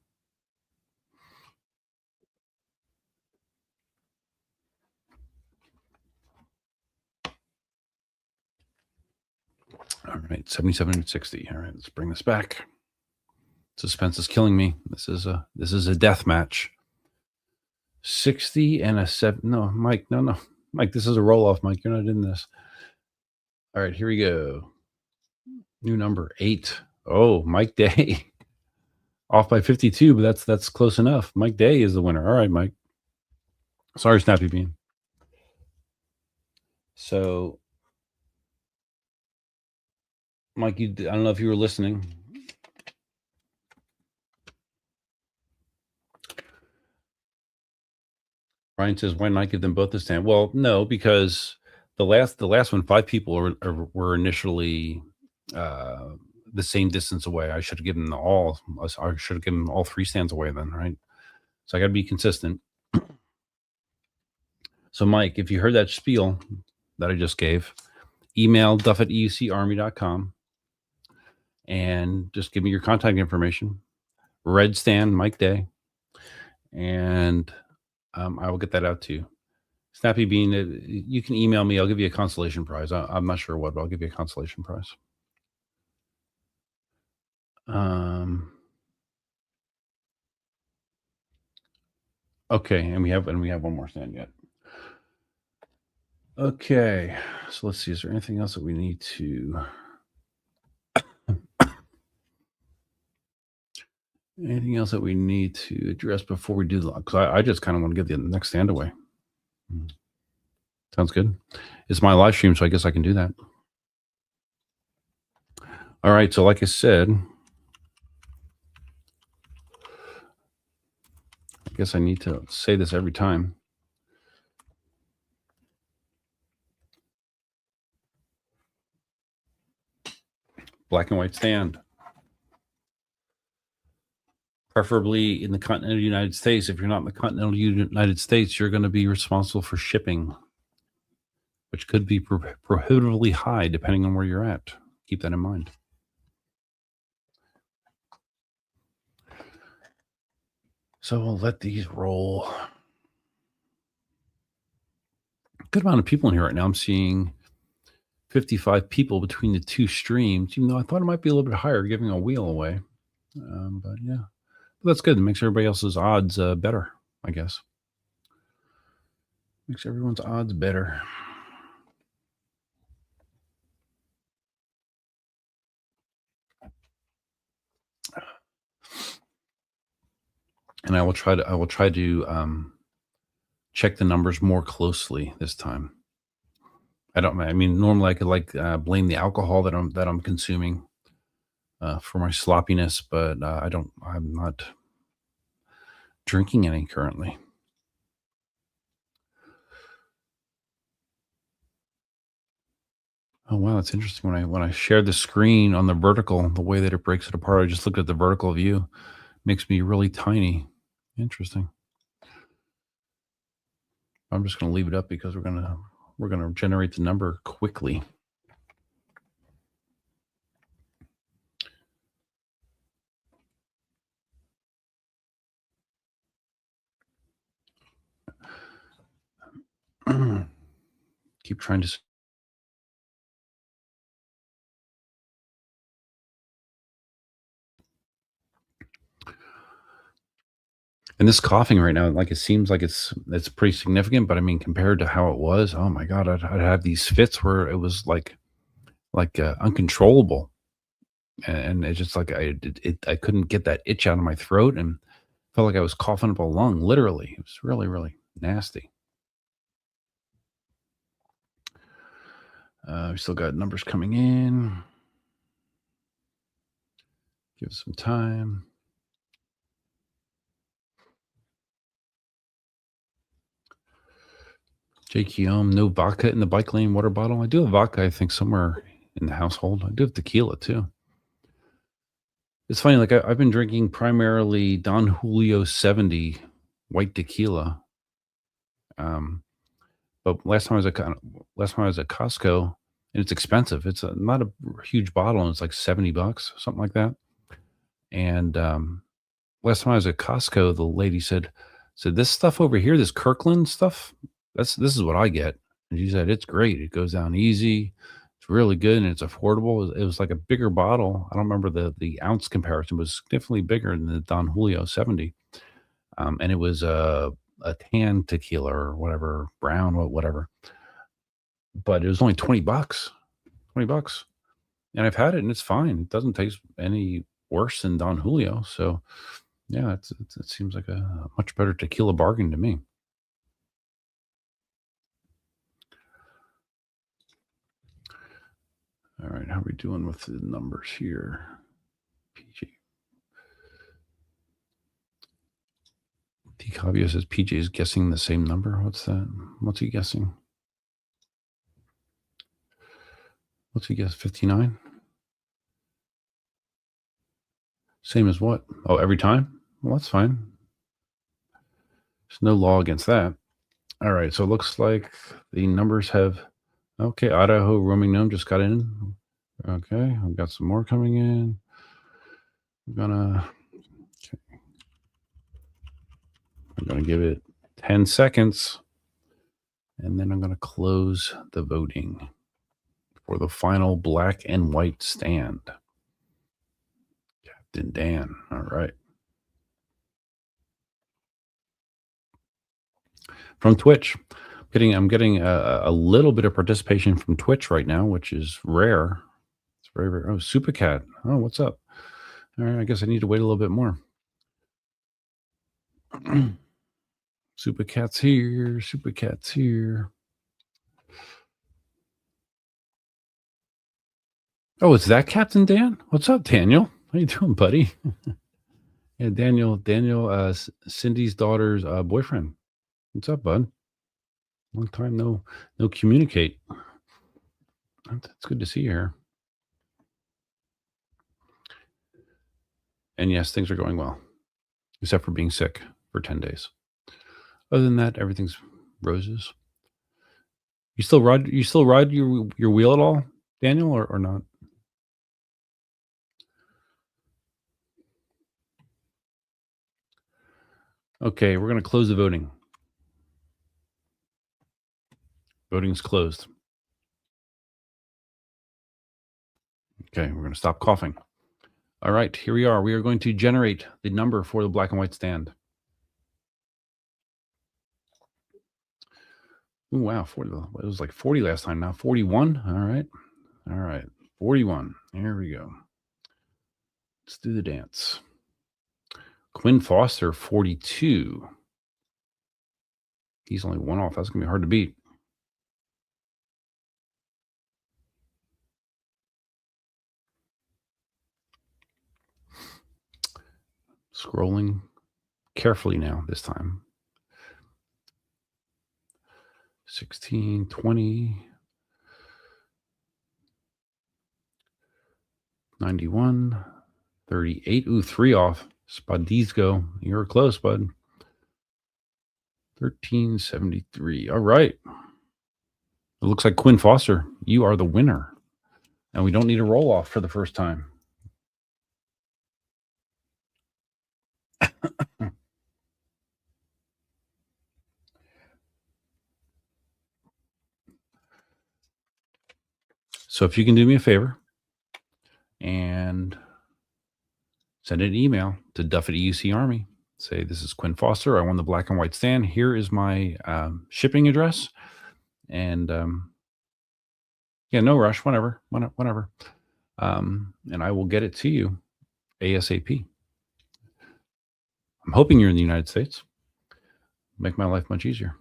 All right, 77 and 60. All right, let's bring this back. Suspense is killing me. This is a death match. 60 and a 7. No, Mike, no. Mike, this is a roll-off, Mike. You're not in this. All right, here we go. New number 8. Oh, Mike Day. Off by 52, but that's close enough. Mike Day is the winner. All right, Mike. Sorry, Snappy Bean. So, Mike, I don't know if you were listening. Ryan says, "Why not give them both the stand?" Well, no, because the last one, 5 people were initially the same distance away. I should have given them all. I should have given all 3 stands away then, right? So I got to be consistent. So, Mike, if you heard that spiel that I just gave, email duff@eucarmy.com and just give me your contact information. Red stand, Mike Day, and I will get that out to you. Snappy Bean, you can email me. I'll give you a consolation prize. I'm not sure what, but I'll give you a consolation prize. Okay, and we have one more stand yet. Okay, so let's see. Is there anything else that we need to? Anything else that we need to address before we do the? Because I just kind of want to get the next stand away. Sounds good. It's my live stream, so I guess I can do that. All right. So, like I said, I guess I need to say this every time. Black and white stand. Preferably in the continental United States. If you're not in the continental United States, you're going to be responsible for shipping, which could be prohibitively high depending on where you're at. Keep that in mind. So we'll let these roll. Good amount of people in here right now. I'm seeing 55 people between the 2 streams, even though I thought it might be a little bit higher, giving a wheel away. But yeah, but that's good. It makes everybody else's odds better, I guess. Makes everyone's odds better. And I will try to check the numbers more closely this time. I mean, normally I could blame the alcohol that I'm consuming for my sloppiness, but I'm not drinking any currently. Oh wow, that's interesting. When I share the screen on the vertical, the way that it breaks it apart, I just looked at the vertical view, makes me really tiny. Interesting. I'm just going to leave it up because we're going to generate the number quickly. Keep trying to. And this coughing right now, like it seems like it's pretty significant, but I mean, compared to how it was, oh my God, I'd have these fits where it was like uncontrollable. and it's just like I couldn't get that itch out of my throat, and felt like I was coughing up a lung, literally. It was really, really nasty. We still got numbers coming in. Give it some time. Jake Keom, no vodka in the bike lane water bottle. I do have vodka, I think, somewhere in the household. I do have tequila too. It's funny, like I've been drinking primarily Don Julio 70 white tequila. But last time I was at Costco, and it's expensive. It's not a huge bottle, and it's like $70, something like that. And last time I was at Costco, the lady said, this stuff over here, this Kirkland stuff, this is what I get. And she said, it's great. It goes down easy. It's really good and it's affordable. It was like a bigger bottle. I don't remember the ounce comparison, but it was significantly bigger than the Don Julio 70. And it was a tan tequila or whatever, brown, whatever. But it was only $20. $20. And I've had it and it's fine. It doesn't taste any worse than Don Julio. So yeah, it seems like a much better tequila bargain to me. All right, how are we doing with the numbers here? PJ. Ticavio says PJ is guessing the same number. What's that? What's he guessing? What's he guess? 59? Same as what? Oh, every time? Well, that's fine. There's no law against that. All right, so it looks like the numbers have... Okay, Idaho roaming gnome just got in. Okay, I've got some more coming in. I'm gonna give it 10 seconds, and then I'm gonna close the voting for the final black and white stand. Captain Dan, all right. From Twitch, I'm getting a little bit of participation from Twitch right now, which is rare. It's very, very. Oh, Super Cat. Oh, what's up? All right, I guess I need to wait a little bit more. Super Cat's here. Super Cat's here. Oh, it's that Captain Dan? What's up, Daniel? How you doing, buddy? Yeah, Daniel, Cindy's daughter's boyfriend. What's up, bud? Long time no communicate. It's good to see you here. And yes, things are going well, except for being sick for 10 days. Other than that, everything's roses. You still ride your wheel at all, Daniel, or not? Okay, we're going to close the voting. Voting's closed. Okay, we're going to stop coughing. All right, here we are. We are going to generate the number for the black and white stand. Ooh, wow, 40, it was like 40 last time. Now 41. All right, 41. Here we go. Let's do the dance. Quinn Foster, 42. He's only one off. That's going to be hard to beat. Scrolling carefully now this time. 16, 20, 91, 38. Ooh, 3 off. Spadisco, you were close, bud. 1373. All right. It looks like Quinn Foster, you are the winner. And we don't need a roll off for the first time. So if you can do me a favor and send an email to Duff@EUC Army. Say, this is Quinn Foster. I won the black and white stand. Here is my shipping address. And yeah, no rush, whenever. and I will get it to you ASAP. I'm hoping you're in the United States. Make my life much easier.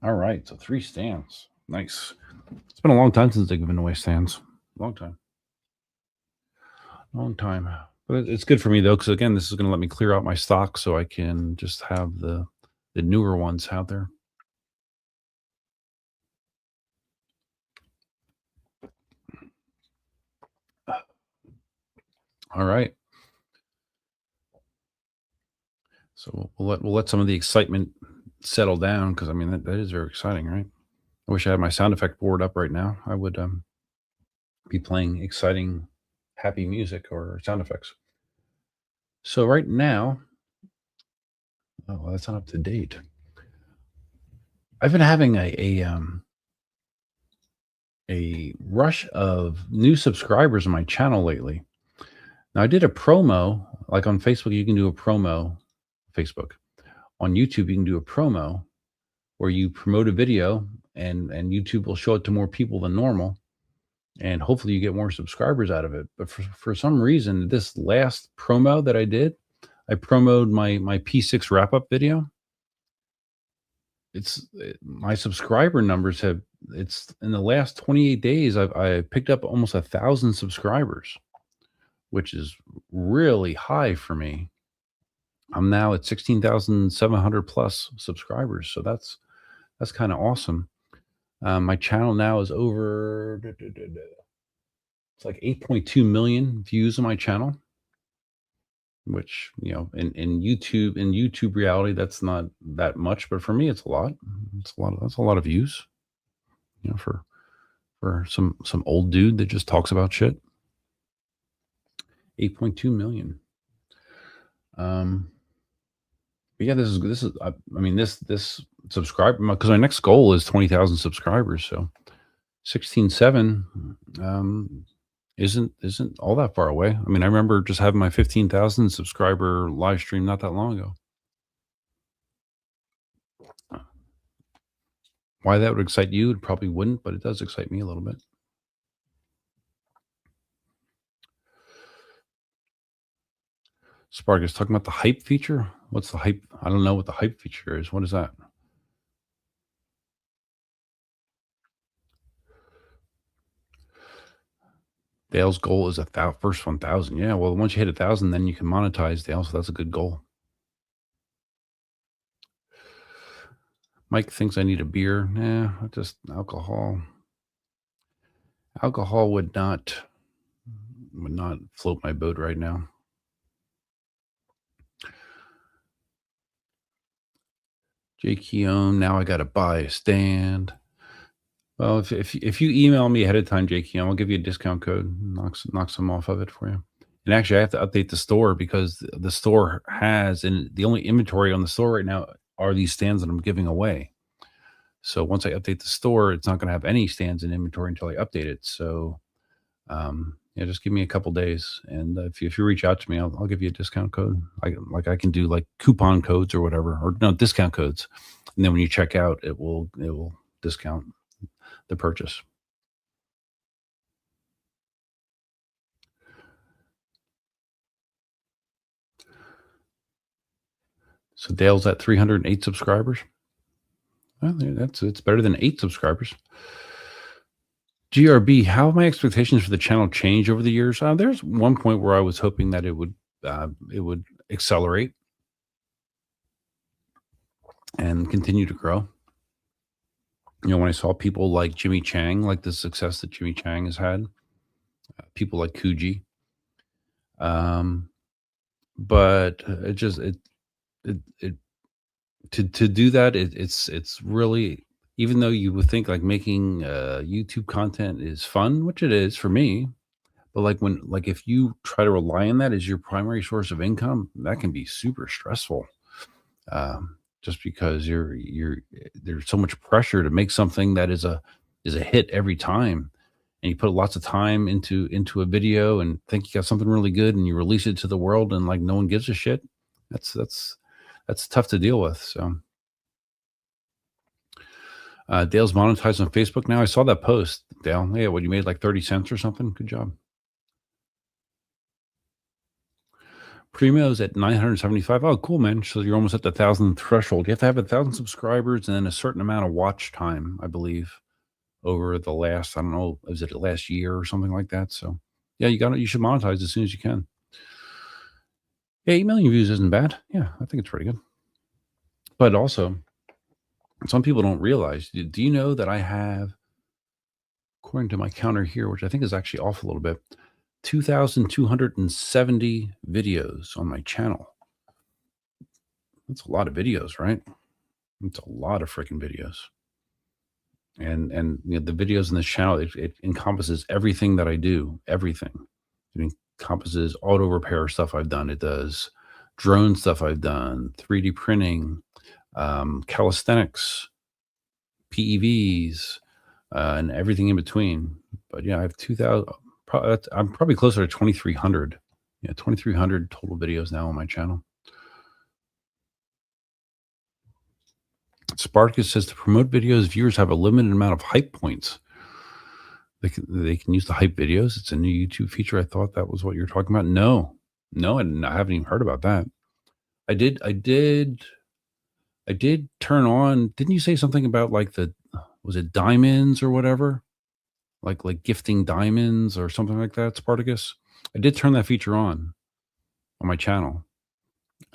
All right, so 3 stands. Nice. It's been a long time since they've given away stands. Long time. Long time. But it's good for me though, because again, this is going to let me clear out my stock so I can just have the newer ones out there. All right. So we'll let some of the excitement settle down because I mean that is very exciting, right? I wish I had my sound effect board up right now. I would be playing exciting, happy music or sound effects. So right now, oh, well, that's not up to date. I've been having a rush of new subscribers on my channel lately. Now I did a promo, like on Facebook, you can do a promo. Facebook, on YouTube, you can do a promo where you promote a video, and YouTube will show it to more people than normal, and hopefully you get more subscribers out of it. But for some reason, this last promo that I did, I promoted my P6 wrap up video. My subscriber numbers have, it's in the last 28 days, I picked up almost 1,000 subscribers, which is really high for me. I'm now at 16,700 plus subscribers. So that's kind of awesome. My channel now is over, it's like 8.2 million views on my channel, which, you know, in YouTube reality, that's not that much, but for me, it's a lot. That's a lot of views, you know, for some old dude that just talks about shit. 8.2 million. But yeah, this is I mean, this subscriber, because my next goal is 20,000 subscribers. So 16.7 isn't all that far away. I mean, I remember just having my 15,000 subscriber live stream not that long ago. Why that would excite you, it probably wouldn't, but it does excite me a little bit. Spark is talking about the hype feature. What's the hype? I don't know what the hype feature is. What is that? Dale's goal is first 1,000. Yeah, well, once you hit 1,000, then you can monetize Dale. So that's a good goal. Mike thinks I need a beer. Nah, just alcohol. Alcohol would not float my boat right now. Jake Keown, now I got to buy a stand. Well, if you email me ahead of time, Jake Keown, I'll give you a discount code. Knock some off of it for you. And actually, I have to update the store because the store has, and the only inventory on the store right now are these stands that I'm giving away. So once I update the store, it's not going to have any stands in inventory until I update it. So, yeah, just give me a couple days, and if you reach out to me, I'll give you a discount code. I can do like coupon codes or whatever, or no, discount codes, and then when you check out, it will discount the purchase. So Dale's at 308 subscribers. Well, it's better than 8 subscribers. GRB, how have my expectations for the channel changed over the years? There's one point where I was hoping that it would accelerate and continue to grow. You know, when I saw people like Jimmy Chang, like the success that Jimmy Chang has had, people like Kuji, but to do that, it's really, even though you would think like making YouTube content is fun, which it is for me, but like if you try to rely on that as your primary source of income, that can be super stressful. Just because there's so much pressure to make something that is a hit every time, and you put lots of time into a video and think you got something really good, and you release it to the world and like no one gives a shit. That's tough to deal with. So Dale's monetized on Facebook now. I saw that post, Dale. Yeah, what, you made like 30 cents or something? Good job. Primo's at 975. Oh, cool, man. So you're almost at the 1,000 threshold. You have to have 1,000 subscribers and then a certain amount of watch time, I believe, over the last, I don't know, was it the last year or something like that? So yeah, you should monetize as soon as you can. Yeah, 8 million views isn't bad. Yeah, I think it's pretty good. But also, some people don't realize, do you know that I have, according to my counter here, which I think is actually off a little bit, 2,270 videos on my channel. That's a lot of videos, right? It's a lot of freaking videos. And the videos in this channel, it encompasses everything that I do, everything. It encompasses auto repair stuff I've done. It does drone stuff I've done, 3D printing, calisthenics, PEVs, and everything in between. But yeah, I have 2,000. I'm probably closer to 2,300. Yeah, 2,300 total videos now on my channel. Spartacus says to promote videos, viewers have a limited amount of hype points. They can use the hype videos. It's a new YouTube feature. I thought that was what you were talking about. No, I haven't even heard about that. I did turn on. Didn't you say something about like was it diamonds or whatever? Like gifting diamonds or something like that, Spartacus? I did turn that feature on my channel.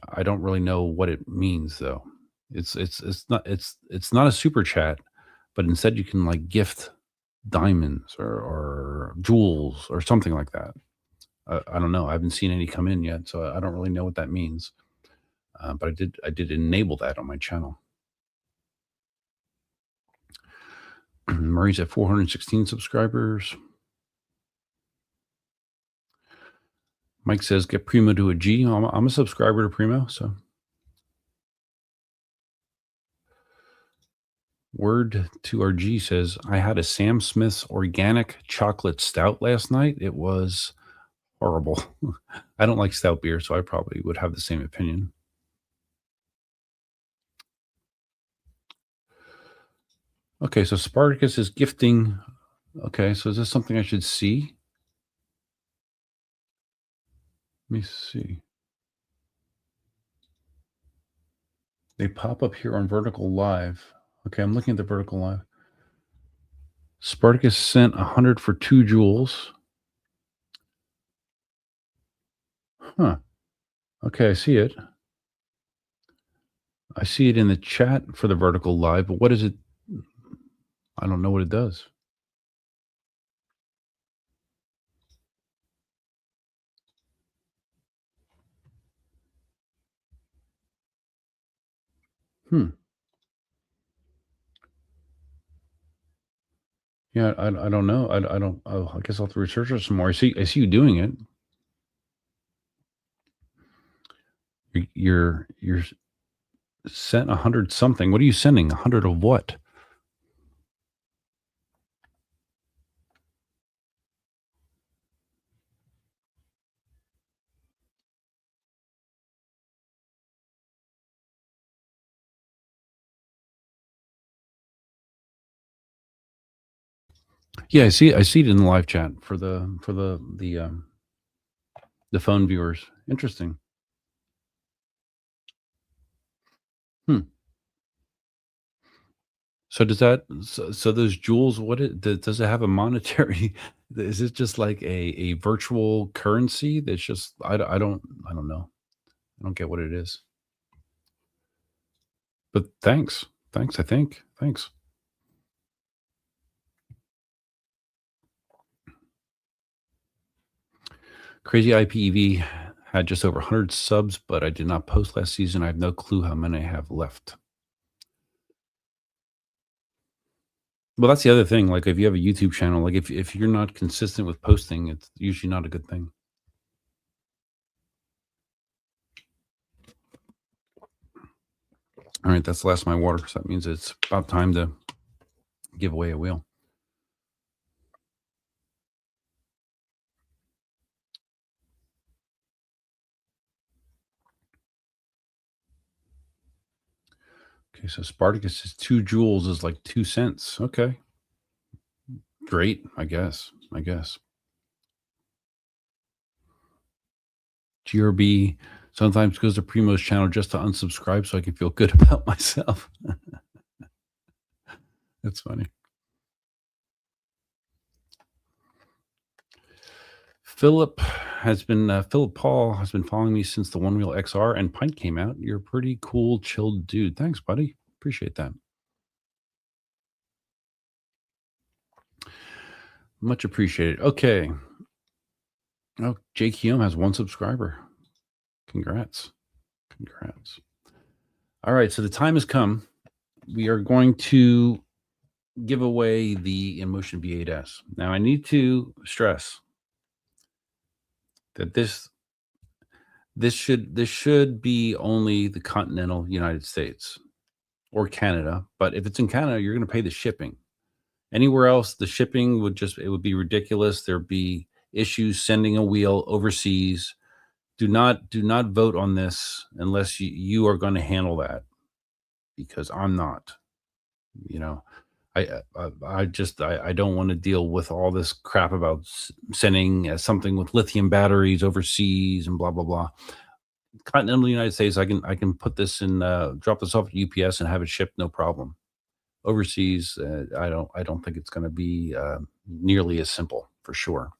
I don't really know what it means though. It's not a super chat, but instead you can like gift diamonds or jewels or something like that. I don't know. I haven't seen any come in yet, so I don't really know what that means. But I did enable that on my channel. Murray's at 416 subscribers. Mike says, get Primo to a G. I'm a subscriber to Primo, so. Word to our G says, I had a Sam Smith's organic chocolate stout last night. It was horrible. I don't like stout beer, so I probably would have the same opinion. Okay, so Spartacus is gifting. Okay, so is this something I should see? Let me see. They pop up here on Vertical Live. Okay, I'm looking at the Vertical Live. Spartacus sent 100 for 2 jewels. Huh. Okay, I see it. I see it in the chat for the Vertical Live, but what is it? I don't know what it does. Yeah, I don't know. I don't. Oh, I guess I'll have to research it some more. I see you doing it. You're sent 100 something. What are you sending? 100 of what? Yeah, I see it in the live chat for the phone viewers. Interesting. So does that so those jewels, does it have a monetary, is it just like a virtual currency that's just I don't know. I don't get what it is. But thanks. Thanks, I think. Thanks. Crazy IPEV had just over 100 subs, but I did not post last season. I have no clue how many I have left. Well, that's the other thing. Like if you have a YouTube channel, like if you're not consistent with posting, it's usually not a good thing. All right, that's the last of my water. So that means it's about time to give away a wheel. Okay, so Spartacus is 2 joules is like 2 cents. Okay, great, I guess. GRB sometimes goes to Primo's channel just to unsubscribe so I can feel good about myself. That's funny. Philip Paul has been following me since the One Wheel XR and Pint came out. You're a pretty cool, chilled dude. Thanks, buddy. Appreciate that. Much appreciated. Okay. Oh, Jake Hume has 1 subscriber. Congrats. All right, so the time has come. We are going to give away the Inmotion V8S. Now, I need to stress that this should be only the continental United States or Canada. But if it's in Canada, you're going to pay the shipping. Anywhere else, the shipping it would be ridiculous. There'd be issues sending a wheel overseas. Do not vote on this unless you are going to handle that, because I'm not. You know, I don't want to deal with all this crap about sending something with lithium batteries overseas and blah blah blah. Continental United States, I can put this in, drop this off at UPS and have it shipped, no problem. Overseas, I don't think it's going to be nearly as simple, for sure.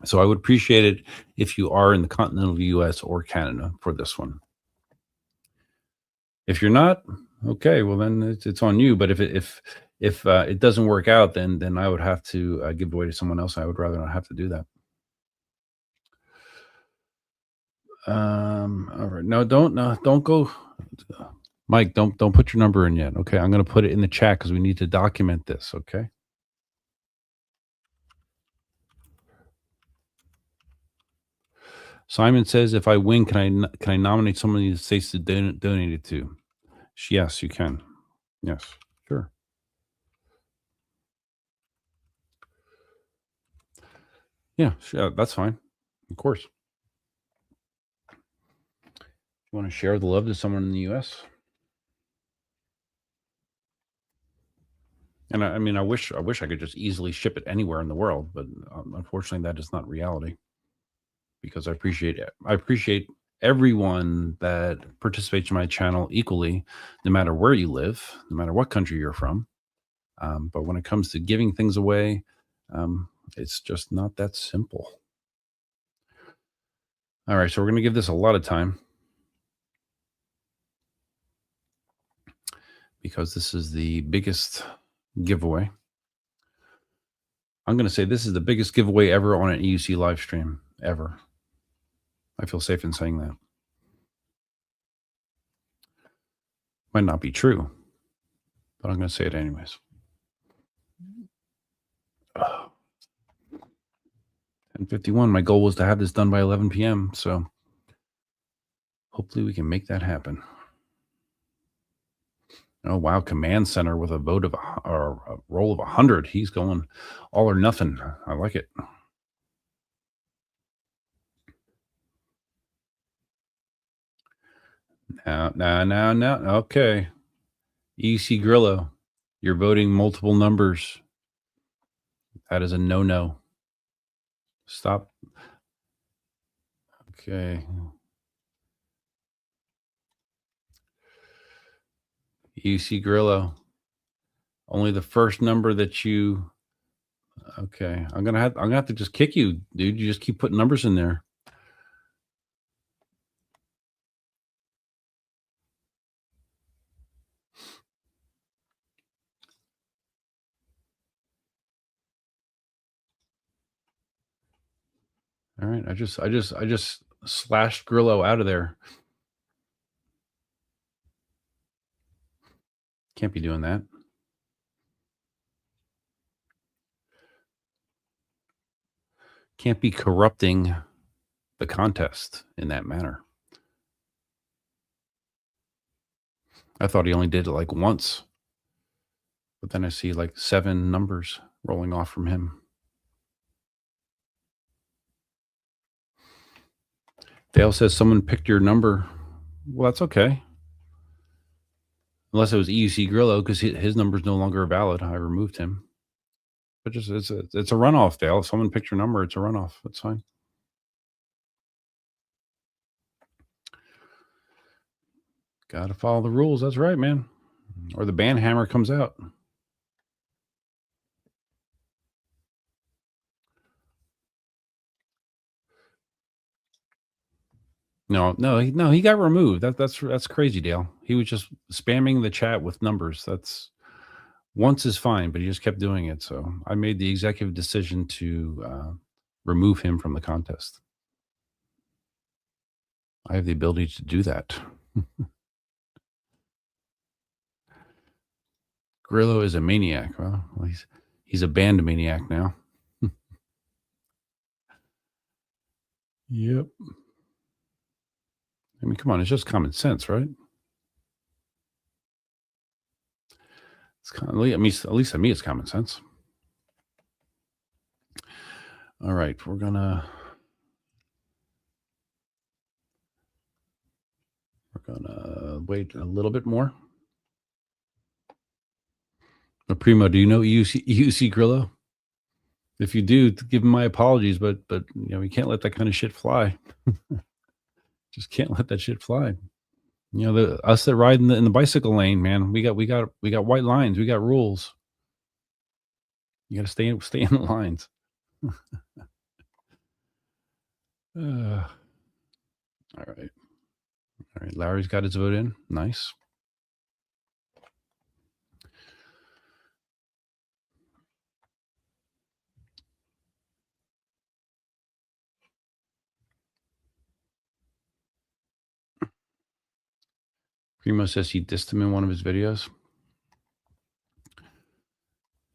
So I would appreciate it if you are in the continental US or Canada for this one. If you're not, okay, well then it's on you. But if it doesn't work out, then I would have to give it away to someone else. I would rather not have to do that. All right, no, don't go, Mike. Don't put your number in yet. Okay, I'm going to put it in the chat because we need to document this. Okay. Simon says, if I win, can I nominate someone in the States to donate it to? Yes, you can. Yes, sure. Yeah, sure, that's fine. Of course. You want to share the love to someone in the U.S.? And I mean, I wish I could just easily ship it anywhere in the world, but unfortunately, that is not reality. Because I appreciate everyone that participates in my channel equally, no matter where you live, no matter what country you're from. But when it comes to giving things away, it's just not that simple. All right, so we're going to give this a lot of time because this is the biggest giveaway. I'm going to say this is the biggest giveaway ever on an EUC live stream, ever. I feel safe in saying that. Might not be true, but I'm going to say it anyways. 10:51. My goal was to have this done by 11 p.m. So hopefully we can make that happen. Oh, wow. Command Center with a vote of a roll of 100. He's going all or nothing. I like it. Now. Okay. EC Grillo, you're voting multiple numbers. That is a no-no. Stop. Okay. EC Grillo. Only the first number that you. Okay. I'm gonna have to just kick you, dude. You just keep putting numbers in there. All right. I just slashed Grillo out of there. Can't be doing that. Can't be corrupting the contest in that manner. I thought he only did it like once, but then I see like 7 numbers rolling off from him. Dale says someone picked your number. Well, that's okay. Unless it was EUC Grillo, because his number's no longer valid. I removed him. But just it's a runoff, Dale. If someone picked your number, it's a runoff. That's fine. Gotta follow the rules. That's right, man. Or the ban hammer comes out. No, he got removed. That's crazy, Dale. He was just spamming the chat with numbers. That's once is fine, but he just kept doing it. So I made the executive decision to remove him from the contest. I have the ability to do that. Grillo is a maniac. Well, he's a banned maniac now. Yep. I mean, come on, it's just common sense, right? It's kind of, I mean, at least to me, it's common sense. All right, we're gonna wait a little bit more. Primo, do you know EUC Grillo? If you do, give him my apologies, but you can't let that kind of shit fly. Just can't let that shit fly. Us that ride in the bicycle lane, man, we got white lines, we got rules. You got to stay in the lines. All right. Larry's got his vote in. Nice. Primo says he dissed him in one of his videos.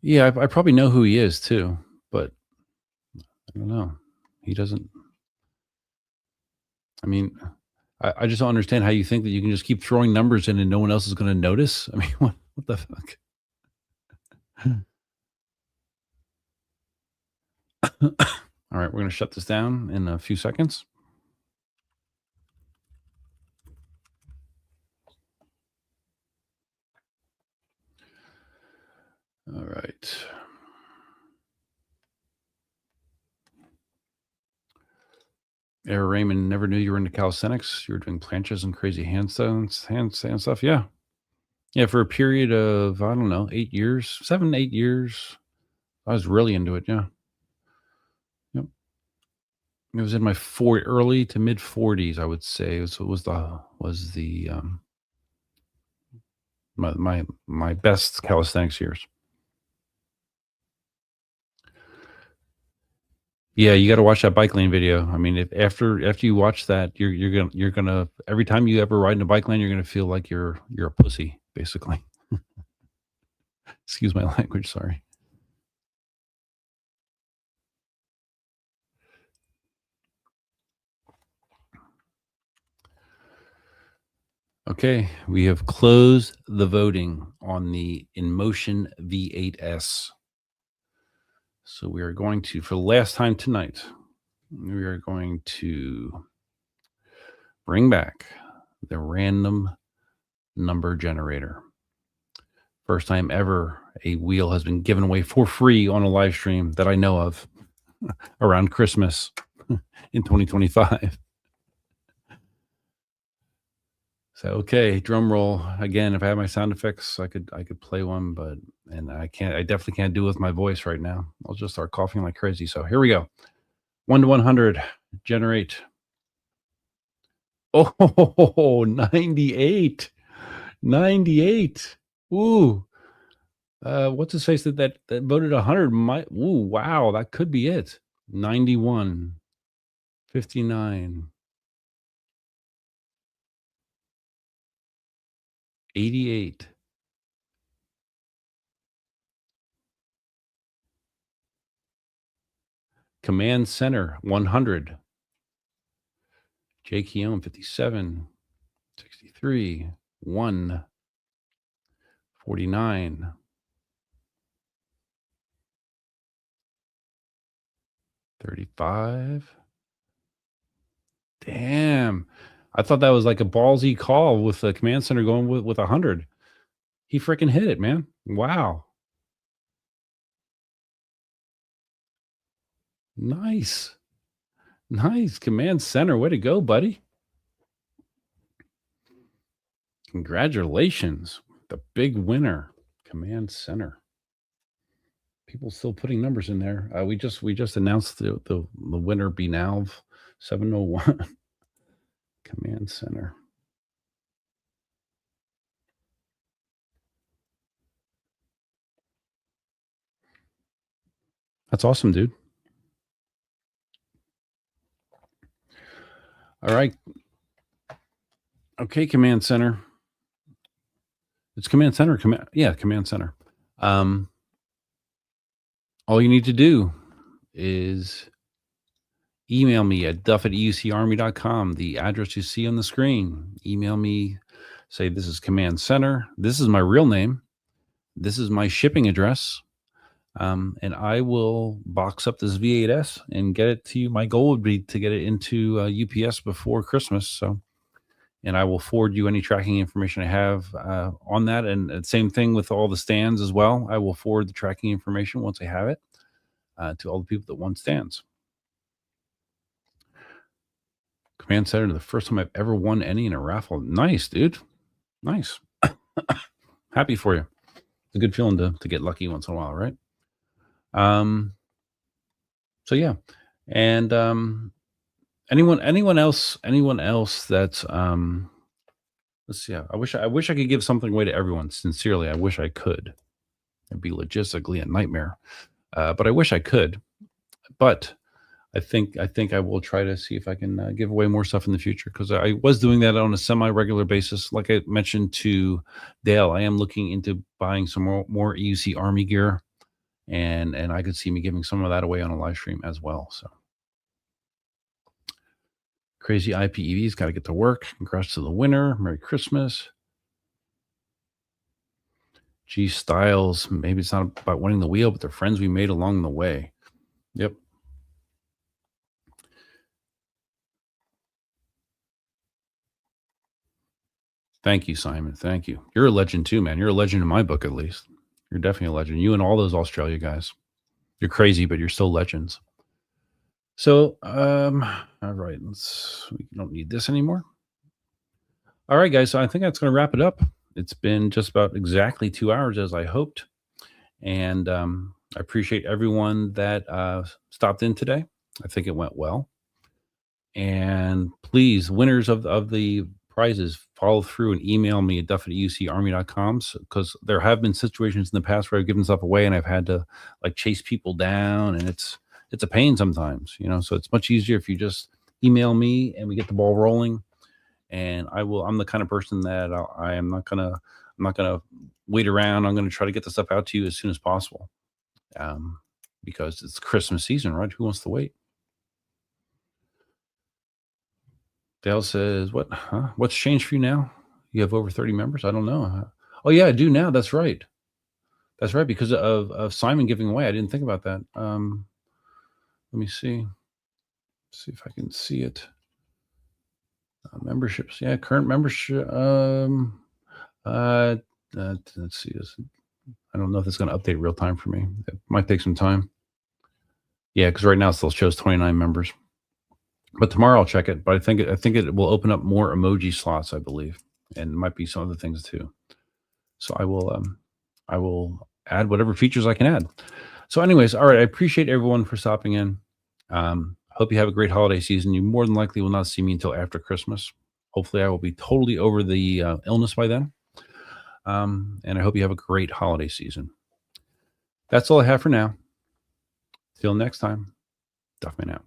Yeah, I probably know who he is too, but I don't know. He doesn't. I mean, I just don't understand how you think that you can just keep throwing numbers in and no one else is going to notice. I mean, what the fuck? All right, we're going to shut this down in a few seconds. All right. Raymond, never knew you were into calisthenics. You were doing planches and crazy handstand stuff. Yeah. Yeah, for a period of, I don't know, 8 years, 7, 8 years. I was really into it. Yeah. Yep. It was in my early to mid 40s, I would say. It was the my best calisthenics years. Yeah, you got to watch that bike lane video. I mean, if after you watch that, you're gonna every time you ever ride in a bike lane, you're gonna feel like you're a pussy, basically. Excuse my language. Sorry. Okay, we have closed the voting on the Inmotion V8S. So we are going to, for the last time tonight, we are going to bring back the random number generator. First time ever a wheel has been given away for free on a live stream that I know of around Christmas in 2025. So, okay, drum roll again. If I had my sound effects, I could play one, but I definitely can't do it with my voice right now. I'll just start coughing like crazy. So here we go. 1 to 100, generate. Oh, 98. 98. Ooh. What's his face that voted 100? Ooh, wow, that could be it. 91. 59. 88. Command Center, 100. Jake Keown, 57. 63. 1. 49. 35. Damn. I thought that was like a ballsy call with the Command Center going with 100. He freaking hit it, man. Wow. Nice. Nice. Command center. Way to go, buddy. Congratulations. The big winner. Command center. People still putting numbers in there. We just announced the winner BNalv 701. Command center. That's awesome, dude. All right. Okay, command center. It's command center. Command center. All you need to do is email me at duff@eucarmy.com. The address you see on the screen. Email me. Say this is command center. This is my real name. This is my shipping address. And I will box up this V8S and get it to you. My goal would be to get it into UPS before Christmas. So, and I will forward you any tracking information I have on that. And same thing with all the stands as well. I will forward the tracking information once I have it to all the people that want stands. Command center, the first time I've ever won any in a raffle. Nice, dude. Nice. Happy for you. It's a good feeling to get lucky once in a while, right? So yeah. And anyone else that's let's see. I wish I could give something away to everyone. Sincerely, I wish I could. It'd be logistically a nightmare. But I wish I could. But I think I will try to see if I can give away more stuff in the future, because I was doing that on a semi-regular basis. Like I mentioned to Dale, I am looking into buying some more EUC Army gear, and I could see me giving some of that away on a live stream as well. So crazy IPEVs, got to get to work. Congrats to the winner. Merry Christmas. G Styles, maybe it's not about winning the wheel, but the friends we made along the way. Yep. Thank you, Simon. Thank you. You're a legend too, man. You're a legend in my book, at least. You're definitely a legend. You and all those Australia guys. You're crazy, but you're still legends. So, all right, we don't need this anymore. All right, guys. So I think that's going to wrap it up. It's been just about exactly 2 hours as I hoped. And I appreciate everyone that stopped in today. I think it went well. And please, winners of the prizes, follow through and email me at duff@eucarmy.com, because there have been situations in the past where I've given stuff away and I've had to like chase people down, and it's a pain sometimes, so it's much easier if you just email me and we get the ball rolling. And I'm the kind of person that I'm not gonna wait around. I'm gonna try to get the stuff out to you as soon as possible, because it's Christmas season, right? Who wants to wait? Dale says, "What? Huh? What's changed for you now? You have over 30 members? I don't know. Oh yeah, I do now. That's right. That's right. Because of Simon giving away. I didn't think about that. Let me see. See if I can see it. Memberships. Yeah, current membership. Let's see this. I don't know if it's going to update real time for me. It might take some time. Yeah, because right now it still shows 29 members. But tomorrow I'll check it. But I think it will open up more emoji slots, I believe, and might be some other things too. So I will add whatever features I can add. So, anyways, all right. I appreciate everyone for stopping in. Hope you have a great holiday season. You more than likely will not see me until after Christmas. Hopefully, I will be totally over the illness by then. And I hope you have a great holiday season. That's all I have for now. Till next time, Duffman out.